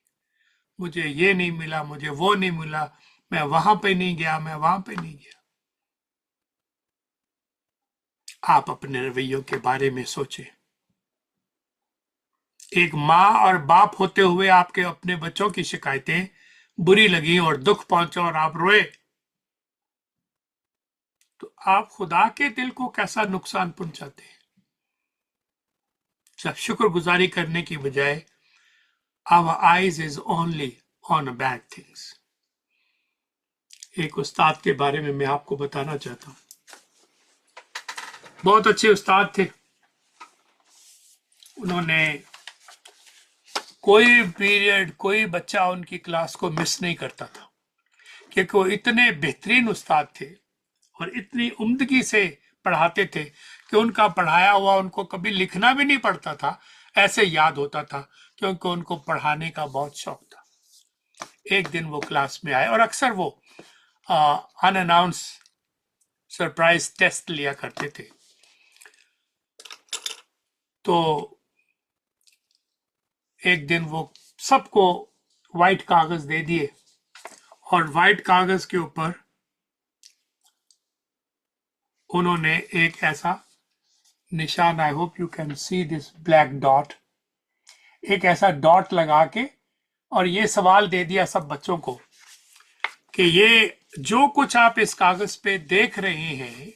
मुझे ये नहीं मिला, मुझे वो नहीं मिला, मैं वहां पे नहीं गया, मैं वहां पे नहीं गया। आप अपने रवैयों के बारे में सोचें। एक माँ और बाप होते हुए आपके अपने बच्चों की शिकायतें बुरी लगी और दुख पहुंचा और आप रोए, तो आप खुदा के दिल को कैसा नुकसान पहुंचाते हैं। जब शुक्रगुजारी करने की बजाय our eyes is only on bad things. एक उस्ताद के बारे में मैं आपको बताना चाहता हूं। बहुत अच्छे उस्ताद थे। उन्होंने कोई पीरियड, कोई बच्चा उनकी क्लास को मिस नहीं करता था, क्योंकि वो इतने बेहतरीन उस्ताद थे और इतनी उम्दगी से पढ़ाते थे कि उनका पढ़ाया हुआ उनको कभी लिखना भी नहीं पड़ता था, ऐसे याद होता था, क्योंकि उनको पढ़ाने का बहुत शौक था। एक दिन वो क्लास में आए और अक्सर वो अनअनाउंस सरप्राइज टेस्ट लिया करते थे। तो एक दिन वो सबको व्हाइट कागज दे दिए और व्हाइट कागज के ऊपर उन्होंने एक ऐसा निशान, I hope you can see this black dot, एक ऐसा डॉट लगा के और ये सवाल दे दिया सब बच्चों को कि ये जो कुछ आप इस कागज पे देख रहे हैं,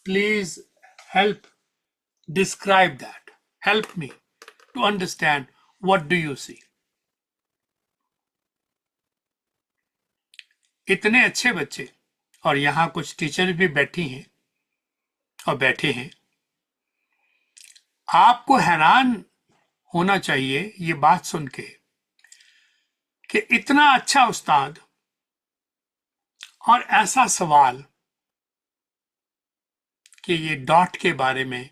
please help describe that, help me to understand what do you see. इतने अच्छे बच्चे, और यहां कुछ टीचर भी बैठी हैं और बैठे हैं। आपको हैरान होना चाहिए ये बात सुन के कि इतना अच्छा उस्ताद और ऐसा सवाल कि ये डॉट के बारे में,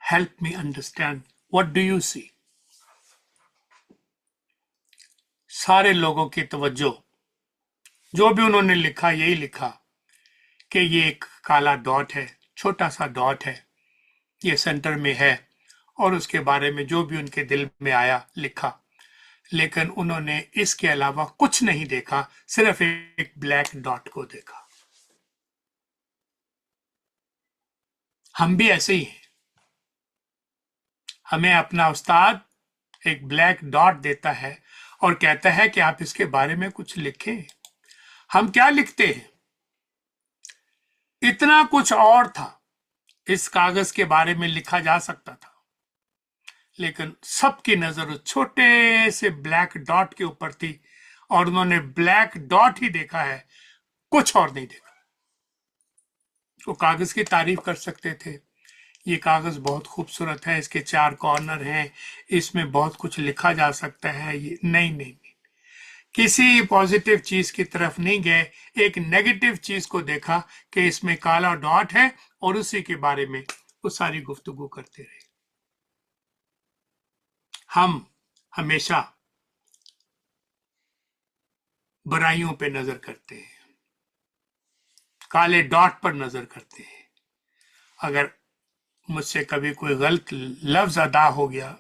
help me understand what do you see. सारे लोगों की तवज्जो, जो भी उन्होंने लिखा यही लिखा कि ये एक काला डॉट है, छोटा सा डॉट है, ये सेंटर में है, और उसके बारे में जो भी उनके दिल में आया लिखा। लेकिन उन्होंने इसके अलावा कुछ नहीं देखा, सिर्फ एक ब्लैक डॉट को देखा। हम भी ऐसे ही हैं। हमें अपना उस्ताद एक ब्लैक डॉट देता है और कहता है कि आप इसके बारे में कुछ लिखें। हम क्या लिखते हैं? इतना कुछ और था, इस कागज के बारे में लिखा जा सकता था, लेकिन सबकी नजर उस छोटे से ब्लैक डॉट के ऊपर थी और उन्होंने ब्लैक डॉट ही देखा है, कुछ और नहीं देखा। वो कागज की तारीफ कर सकते थे, ये कागज बहुत खूबसूरत है, इसके 4 कॉर्नर हैं, इसमें बहुत कुछ लिखा जा सकता है। ये नहीं नहीं नहीं, किसी पॉजिटिव चीज की तरफ नहीं गए, एक नेगेटिव चीज को देखा कि इसमें काला डॉट है और उसी के बारे में वो सारी गुफ्तगू करते रहे। हम हमेशा बुराइयों पे नजर करते हैं, काले डॉट पर नजर करते हैं। अगर मुझसे कभी कोई गलत लफ्ज अदा हो गया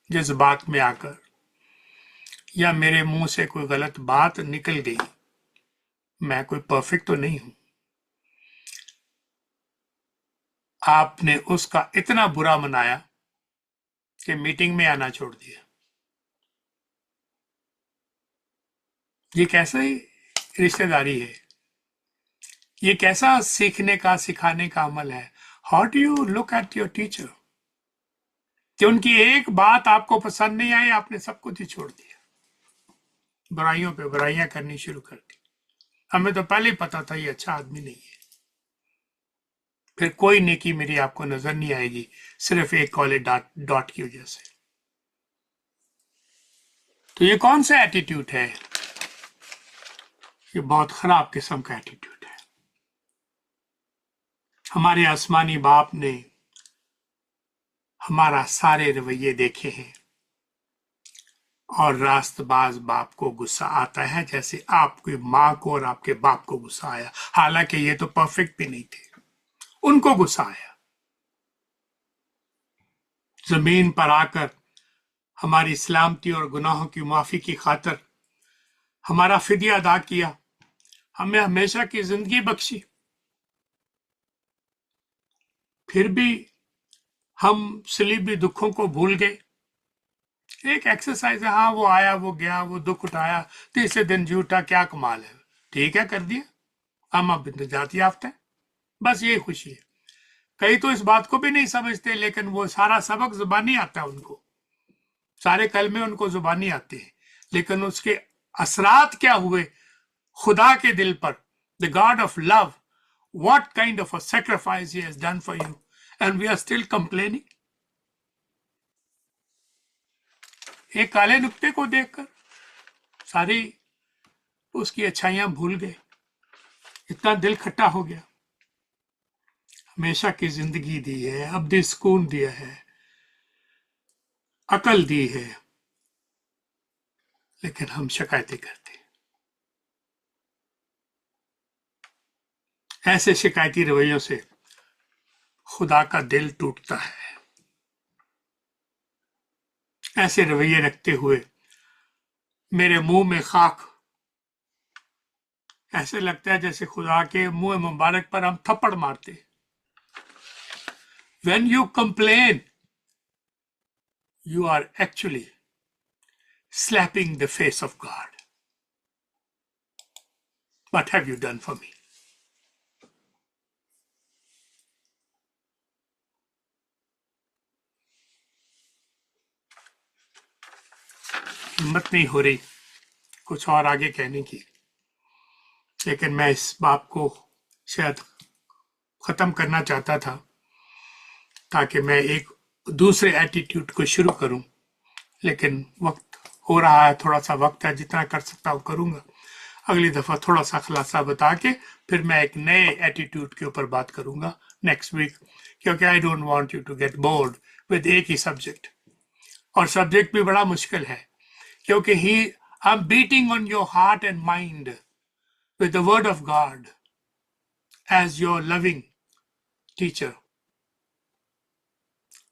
जज्बात में आकर, या मेरे मुंह से कोई गलत बात निकल गई, मैं कोई परफेक्ट तो नहीं हूं, आपने उसका इतना बुरा मनाया कि मीटिंग में आना छोड़ दिया। ये कैसे रिश्तेदारी है? ये कैसा सीखने का, सिखाने का अमल है? How do you look at your teacher? कि उनकी एक बात आपको पसंद नहीं आई, आपने सब कुछ ही छोड़ दिया, बुराइयों पे बुराइयां करनी शुरू कर दी। हमें तो पहले ही पता था ये अच्छा आदमी नहीं है, फिर कोई नेकी मेरी आपको नजर नहीं आएगी, सिर्फ एक कॉले डॉट की वजह से। तो ये कौन सा एटीट्यूड है? ये बहुत खराब किस्म का एटीट्यूड है। हमारे आसमानी बाप ने हमारा सारे रवैये देखे हैं, और रास्तबाज बाप को गुस्सा आता है जैसे आपकी माँ को और आपके बाप को गुस्सा आया। हालांकि ये तो परफेक्ट भी नहीं थे, उनको गुस्सा आया। जमीन पर आकर हमारी सलामती और गुनाहों की माफी की खातिर हमारा फिदिया अदा किया, हमें हमेशा की जिंदगी बख्शी। फिर भी हम सलीबी दुखों को भूल गए। एक एक्सरसाइज है, हाँ वो आया, वो गया, वो दुख उठाया, तीसरे दिन जी उठा, क्या कमाल है, ठीक है कर दिया, हम अब निजात याफ्ता है, बस ये खुशी है। कई तो इस बात को भी नहीं समझते, लेकिन वो सारा सबक जुबानी आता है उनको, सारे कलमे उनको जुबानी आते हैं, लेकिन उसके असरात क्या हुए खुदा के दिल पर। The God of love, what kind of a sacrifice he has done for you, and we are still complaining. एक काले नुक्ते को देखकर सारी उसकी अच्छाइयां भूल गए, इतना दिल खट्टा हो गया। हमेशा की जिंदगी दी है, अब्दी सुकून दिया है, अकल दी है, लेकिन हम शिकायतें करते हैं। ऐसे शिकायती रवैयों से खुदा का दिल टूटता है। ऐसे रवैये रखते हुए मेरे मुंह में खाक, ऐसे लगता है जैसे खुदा के मुंह मुबारक पर हम थप्पड़ मारते। When you complain, you are actually slapping the face of God. What have you done for me? हिम्मत नहीं हो रही कुछ और आगे कहने की, लेकिन मैं इस बात को शायद खत्म करना चाहता था ताकि मैं एक दूसरे एटीट्यूड को शुरू करूं, लेकिन वक्त हो रहा है, थोड़ा सा वक्त है, जितना कर सकता हूं करूंगा। अगली दफा थोड़ा सा खुलासा बता के फिर मैं एक नए एटीट्यूड के ऊपर बात करूंगा नेक्स्ट वीक, क्योंकि I don't want you to get bored with एक ही सब्जेक्ट, और सब्जेक्ट भी बड़ा मुश्किल है, क्योंकि I am beating on your heart and mind with the word of God as your loving teacher.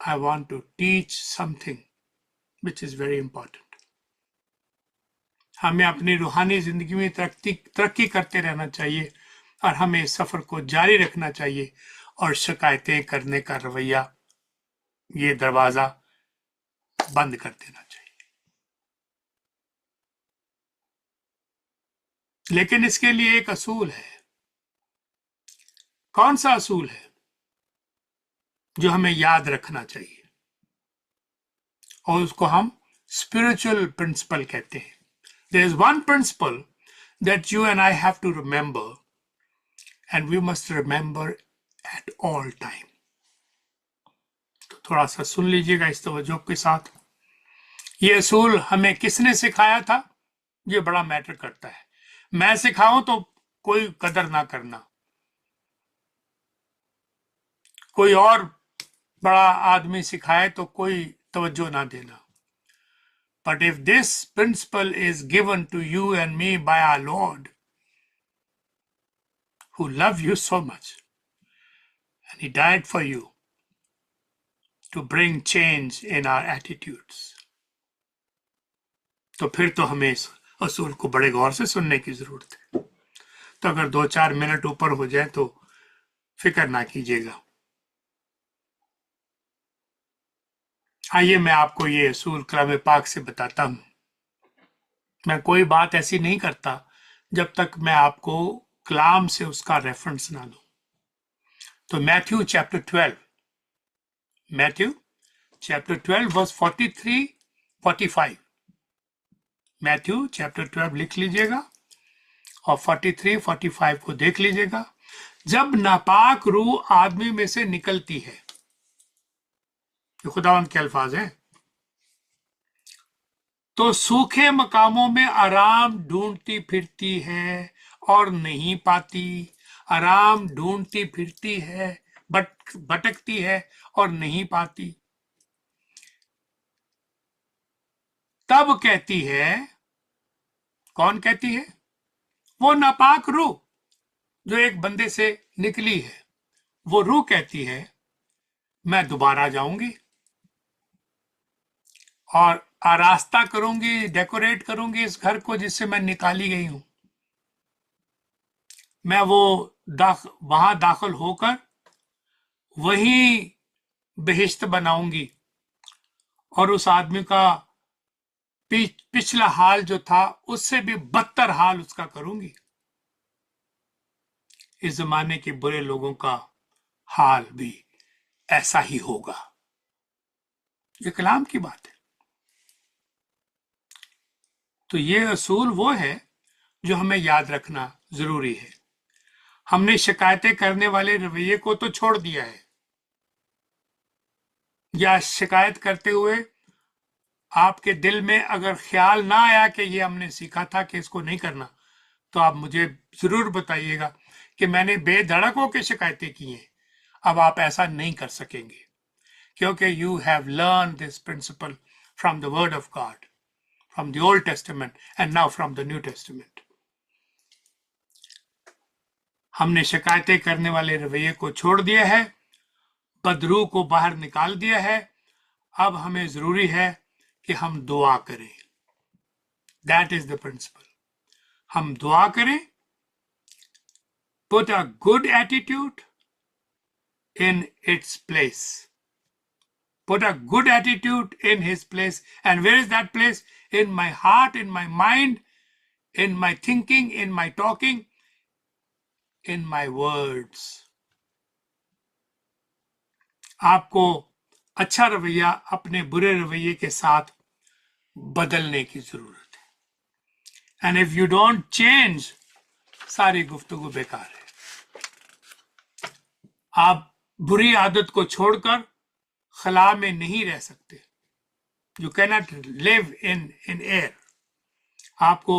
I want to teach something which is very important. हमें अपनी रूहानी जिंदगी में तरक्की करते रहना चाहिए, और हमें इस सफर को जारी रखना चाहिए, और शिकायतें करने का रवैया, ये दरवाजा बंद कर देना चाहिए। लेकिन इसके लिए एक असूल है। कौन सा असूल है जो हमें याद रखना चाहिए, और उसको हम स्पिरिचुअल प्रिंसिपल कहते हैं। There is one principle that you and I have to remember, and we must remember at all time. तो थोड़ा सा सुन लीजिएगा इस तवज्जो के साथ। ये असूल हमें किसने सिखाया था, ये बड़ा मैटर करता है। मैं सिखाऊं तो कोई कदर ना करना, कोई और बड़ा आदमी सिखाए तो कोई तवज्जो ना देना। But if this principle is given to you and me by our Lord, who loved you so much, and He died for you to bring change in our attitudes, तो फिर तो हमें इस असूल को बड़े गौर से सुनने की जरूरत है। तो अगर 2-4 मिनट ऊपर हो जाए तो फिक्र ना कीजिएगा। आइए मैं आपको ये असूल कलाम पाक से बताता हूं। मैं कोई बात ऐसी नहीं करता जब तक मैं आपको कलाम से उसका रेफरेंस ना दूं। तो Matthew chapter 12 verse 43-45, Matthew chapter 12 लिख लीजिएगा और 43-45 को देख लीजिएगा। जब नापाक रूह आदमी में से निकलती है, ये खुदावंद के अल्फाज हैं, तो सूखे मकामों में आराम ढूंढती फिरती है और नहीं पाती, आराम ढूंढती फिरती है, भटकती है और नहीं पाती। तब कहती है, कौन कहती है? वो नापाक रूह जो एक बंदे से निकली है, वो रूह कहती है मैं दोबारा जाऊंगी और आरास्ता करूंगी, डेकोरेट करूंगी इस घर को जिससे मैं निकाली गई हूं। मैं वो वहां दाखिल होकर वही बहिश्त बनाऊंगी और उस आदमी का पिछला हाल जो था उससे भी बदतर हाल उसका करूंगी। इस जमाने के बुरे लोगों का हाल भी ऐसा ही होगा। ये कलाम की बात है। तो ये असूल वो है जो हमें याद रखना जरूरी है। हमने शिकायतें करने वाले रवैये को तो छोड़ दिया है, या शिकायत करते हुए आपके दिल में अगर ख्याल ना आया कि ये हमने सीखा था कि इसको नहीं करना, तो आप मुझे जरूर बताइएगा कि मैंने बेधड़क होकर शिकायतें की हैं। अब आप ऐसा नहीं कर सकेंगे, क्योंकि you have learn this principle from the word of God, from the old testament and now from the new testament. हमने शिकायतें करने वाले रवैये को छोड़ दिया है, बदरूह को बाहर निकाल दिया है। अब हमें जरूरी है कि हम दुआ करें। That is the principle. हम दुआ करें। Put a good attitude in its place. Put a good attitude in his place. And where is that place? In my heart, in my mind, in my thinking, in my talking, in my words. आपको अच्छा रवैया अपने बुरे रवैये के साथ बदलने की जरूरत है। And if you don't change, सारी गुफ्तगू बेकार है। आप बुरी आदत को छोड़कर खला में नहीं रह सकते। You cannot live in air. आपको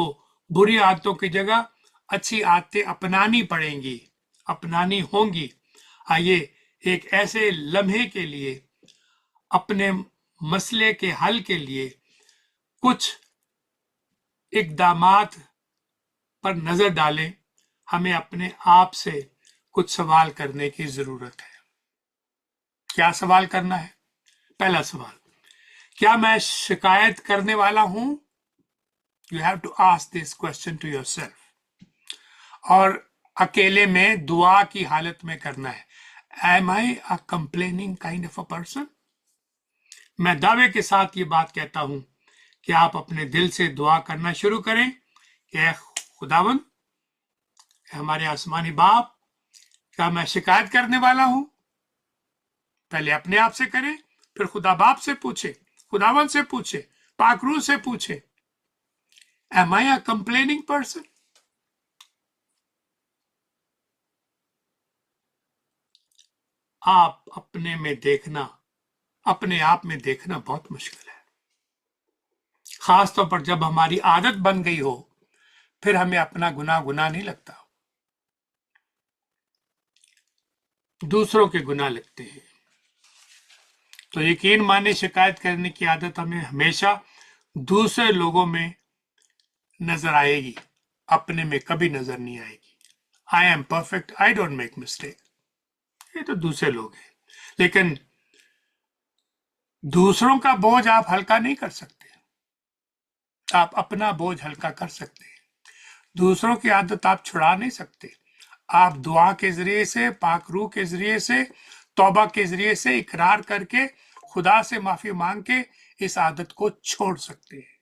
बुरी आदतों की जगह अच्छी आदतें अपनानी पड़ेंगी, अपनानी होंगी। आइए एक ऐसे लम्हे के लिए, अपने मसले के हल के लिए कुछ इक़दामात पर नजर डालें। हमें अपने आप से कुछ सवाल करने की जरूरत है। क्या सवाल करना है? पहला सवाल, क्या मैं शिकायत करने वाला हूं? You have to ask this question to yourself. और अकेले में दुआ की हालत में करना है। Am I a complaining kind of a person? मैं दावे के साथ ये बात कहता हूं कि आप अपने दिल से दुआ करना शुरू करें कि खुदावंद, हमारे आसमानी बाप, क्या मैं शिकायत करने वाला हूं? पहले अपने आप से करें, फिर खुदा बाप से पूछे, खुदावन से पूछे, पाकरू से पूछे, M I a complaining person? आप अपने में देखना, अपने आप में देखना बहुत मुश्किल है, खासतौर पर जब हमारी आदत बन गई हो, फिर हमें अपना गुनाह नहीं लगता, दूसरों के गुनाह लगते हैं। तो यकीन माने शिकायत करने की आदत हमें हमेशा दूसरे लोगों में नजर आएगी, अपने में कभी नजर नहीं आएगी। I am perfect, I don't make mistake, ये तो दूसरे लोग हैं। लेकिन दूसरों का बोझ आप हल्का नहीं कर सकते, आप अपना बोझ हल्का कर सकते हैं। दूसरों की आदत आप छुड़ा नहीं सकते। आप दुआ के जरिए से, पाक रूह के जरिए से, तौबा के जरिए से इकरार करके खुदा से माफी मांग के इस आदत को छोड़ सकते हैं।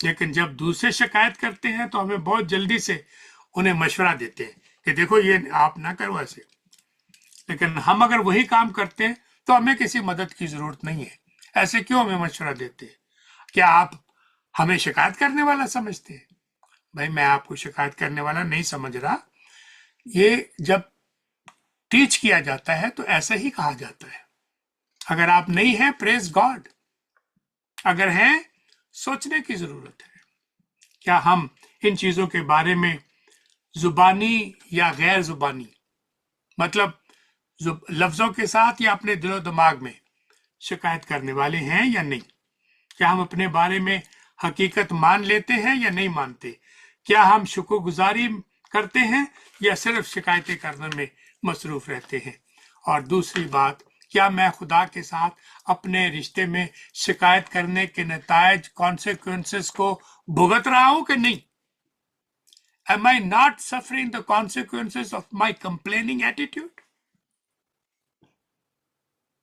लेकिन जब दूसरे शिकायत करते हैं तो हमें बहुत जल्दी से उन्हें मशवरा देते हैं कि देखो ये आप ना करो ऐसे। लेकिन हम अगर वही काम करते हैं तो हमें किसी मदद की जरूरत नहीं है। ऐसे क्यों हमें मशवरा देते हैं? क्या आप हमें शिकायत करने वाला समझते हैं? भाई मैं आपको शिकायत करने वाला नहीं समझ रहा, ये जब टीच किया जाता है तो ऐसा ही कहा जाता है। अगर आप नहीं हैं, प्रेज गॉड। अगर हैं, सोचने की जरूरत है, क्या हम इन चीजों के बारे में जुबानी या गैर जुबानी, मतलब लफ्जों के साथ या अपने दिलो दिमाग में शिकायत करने वाले हैं या नहीं? क्या हम अपने बारे में हकीकत मान लेते हैं या नहीं मानते? क्या हम शुक्रगुजारी करते हैं या सिर्फ शिकायतें करने में मसरूफ रहते हैं? और दूसरी बात, क्या मैं खुदा के साथ अपने रिश्ते में शिकायत करने के नतायज कॉन्सिक्वेंसेस को भुगत रहा हूं कि नहीं? Am I not suffering the consequences of my complaining attitude?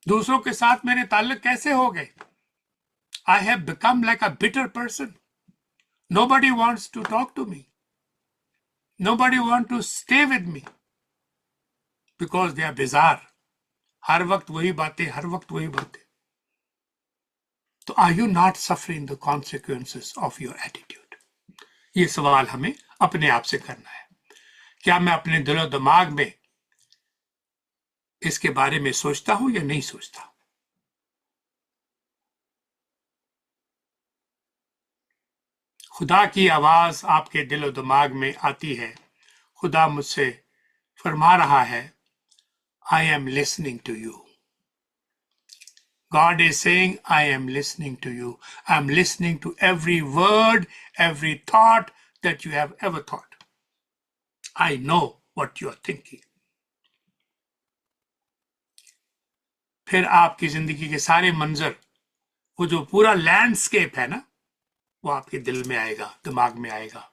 दूसरों के साथ मेरे ताल्लुक कैसे हो गए? I have become like a bitter person. Nobody wants to talk to me. Nobody wants to stay with me because they are bizarre. हर वक्त वही बातें, हर वक्त वही बातें। तो are you not suffering the consequences of your attitude? ये सवाल हमें अपने आप से करना है। क्या मैं अपने दिलो दिमाग में इसके बारे में सोचता हूं या नहीं सोचता? खुदा की आवाज आपके दिलो दिमाग में आती है। खुदा मुझसे फरमा रहा है, I am listening to you. God is saying, I am listening to you. I'm listening to every word, every thought that you have ever thought. I know what you are thinking. फिर आपकी जिंदगी के सारे मंजर, वो जो पूरा landscape है ना, वो आपके दिल में आएगा, दिमाग में आएगा।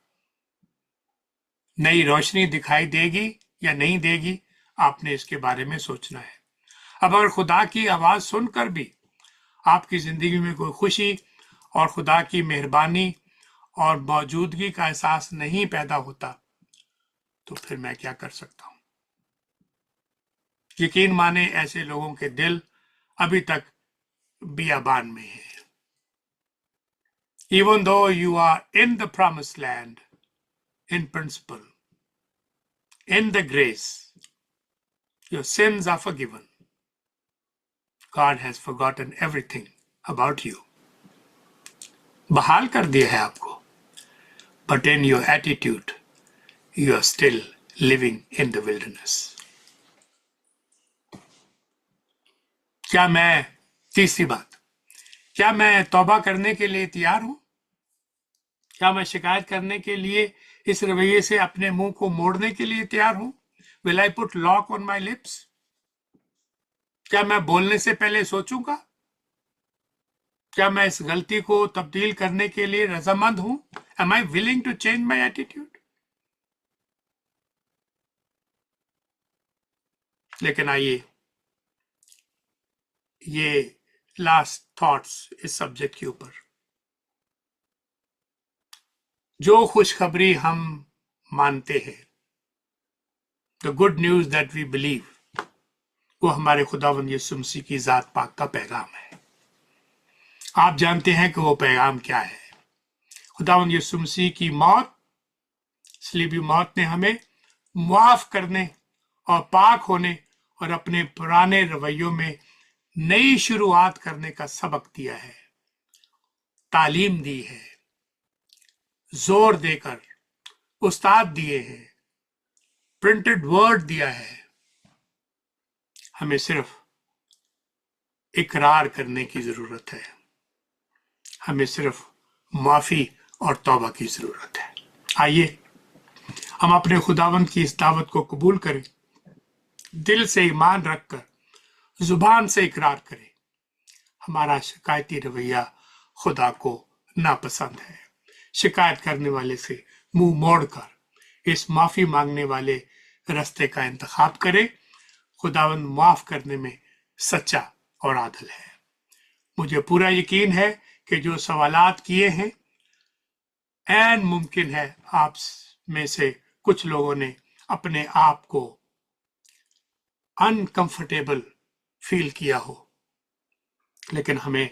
नई रोशनी दिखाई देगी या नहीं देगी, आपने इसके बारे में सोचना है। अब अगर खुदा की आवाज सुनकर भी आपकी जिंदगी में कोई खुशी और खुदा की मेहरबानी और मौजूदगी का एहसास नहीं पैदा होता, तो फिर मैं क्या कर सकता हूं? यकीन माने ऐसे लोगों के दिल अभी तक बियाबान में है। Even though you are in the promised land, in principle, in the grace, your sins are forgiven. God has forgotten everything about you. बहाल कर दिया है आपको, but in your attitude, you are still living in the wilderness. क्या मैं, तीसरी बात, क्या मैं तौबा करने के लिए तैयार हूं? क्या मैं शिकायत करने के लिए, इस रवैये से अपने मुंह को मोड़ने के लिए तैयार हूं? Will I put lock on my lips? क्या मैं बोलने से पहले सोचूंगा? क्या मैं इस गलती को तब्दील करने के लिए रजामंद हूं? Am I willing to change my attitude? लेकिन आइए, ये लास्ट थॉट्स इस सब्जेक्ट के ऊपर। जो खुशखबरी हम मानते हैं, the good news that we believe, वो हमारे खुदावंद यीशु मसीह की जात पाक का पैगाम है। आप जानते हैं कि वो पैगाम क्या है। खुदावंद यीशु मसीह की मौत, सलीबी मौत ने हमें मुआफ करने और पाक होने और अपने पुराने रवैयों में नई शुरुआत करने का सबक दिया है, तालीम दी है, जोर देकर उस्ताद दिए हैं, प्रिंटेड वर्ड दिया है। हमें सिर्फ इकरार करने की जरूरत है, हमें सिर्फ माफी और तौबा की जरूरत है। आइए हम अपने खुदावंद की इस दावत को कबूल करें, दिल से ईमान रखकर जुबान से इकरार करें। हमारा शिकायती रवैया खुदा को नापसंद है। शिकायत करने वाले से मुंह मोड़कर इस माफी मांगने वाले रास्ते का इंतखाब करें। खुदावंद माफ करने में सच्चा और आदल है। मुझे पूरा यकीन है कि जो सवालात किए हैं, ऐन मुमकिन है आप में से कुछ लोगों ने अपने आप को अनकंफर्टेबल फील किया हो, लेकिन हमें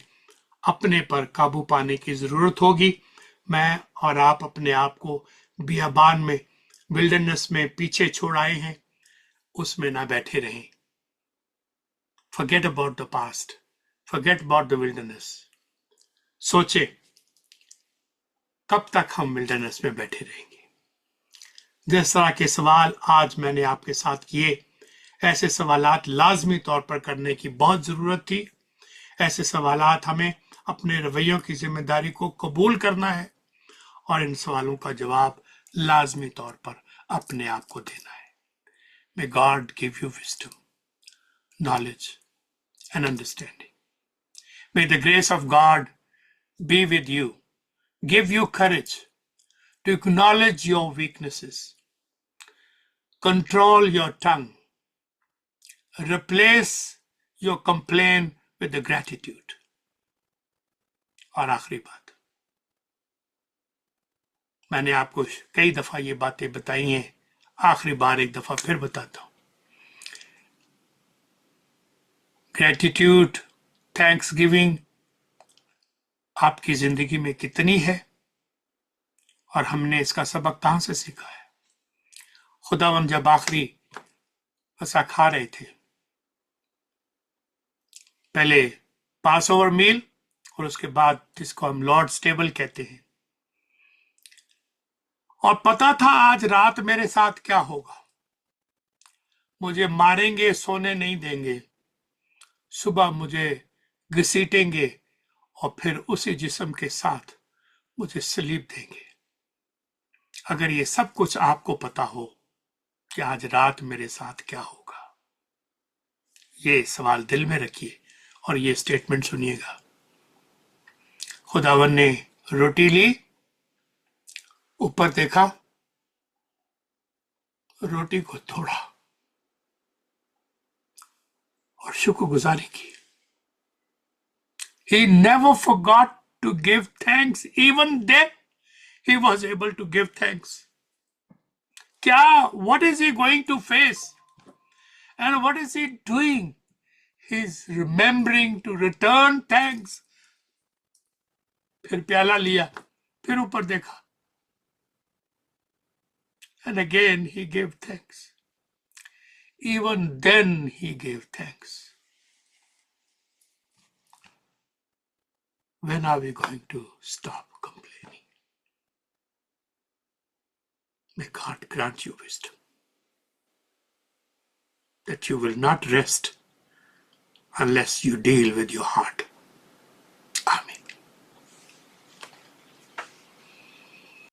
अपने पर काबू पाने की जरूरत होगी। मैं और आप अपने आप को बियाबान में विल्डरनेस में पीछे छोड़ आए हैं उसमें ना बैठे रहें। Forget about the past. Forget about the wilderness. सोचे कब तक हम विल्डरनेस में बैठे रहेंगे। जिस तरह के सवाल आज मैंने आपके साथ किए, ऐसे सवालात लाजमी तौर पर करने की बहुत ज़रूरत थी। ऐसे सवालात हमें अपने रवैयों की जिम्मेदारी को कबूल करना है और इन सवालों का जवाब लाजमी तौर पर अपने आप को देना है। May God give you wisdom, knowledge and understanding. May the grace of God be with you, give you courage to acknowledge your weaknesses, control your tongue, replace your complaint with the gratitude. और आखिरी बात, मैंने आपको कई दफा ये बातें बताई हैं, आखिरी बार एक दफा फिर बताता हूं। ग्रेटिट्यूड, थैंक्स गिविंग आपकी जिंदगी में कितनी है और हमने इसका सबक कहां से सीखा है? खुदावंद जब आखिरी फसा खा रहे थे, पहले पास ओवर मील और उसके बाद जिसको हम लॉर्ड्स टेबल कहते हैं, और पता था आज रात मेरे साथ क्या होगा। मुझे मारेंगे, सोने नहीं देंगे, सुबह मुझे घसीटेंगे और फिर उसी जिस्म के साथ मुझे सलीब देंगे। अगर ये सब कुछ आपको पता हो कि आज रात मेरे साथ क्या होगा, ये सवाल दिल में रखिए और ये स्टेटमेंट सुनिएगा। खुदावन ने रोटी ली, ऊपर देखा, रोटी को तोड़ा और शुक्रगुजारी की। He never forgot to give thanks. Even then, he was able to give thanks. क्या, what is he going to face? And what is he doing? He's remembering to return thanks. फिर प्याला लिया, फिर ऊपर देखा, and again he gave thanks. Even then he gave thanks. When are we going to stop complaining? May God grant you wisdom, that you will not rest unless you deal with your heart.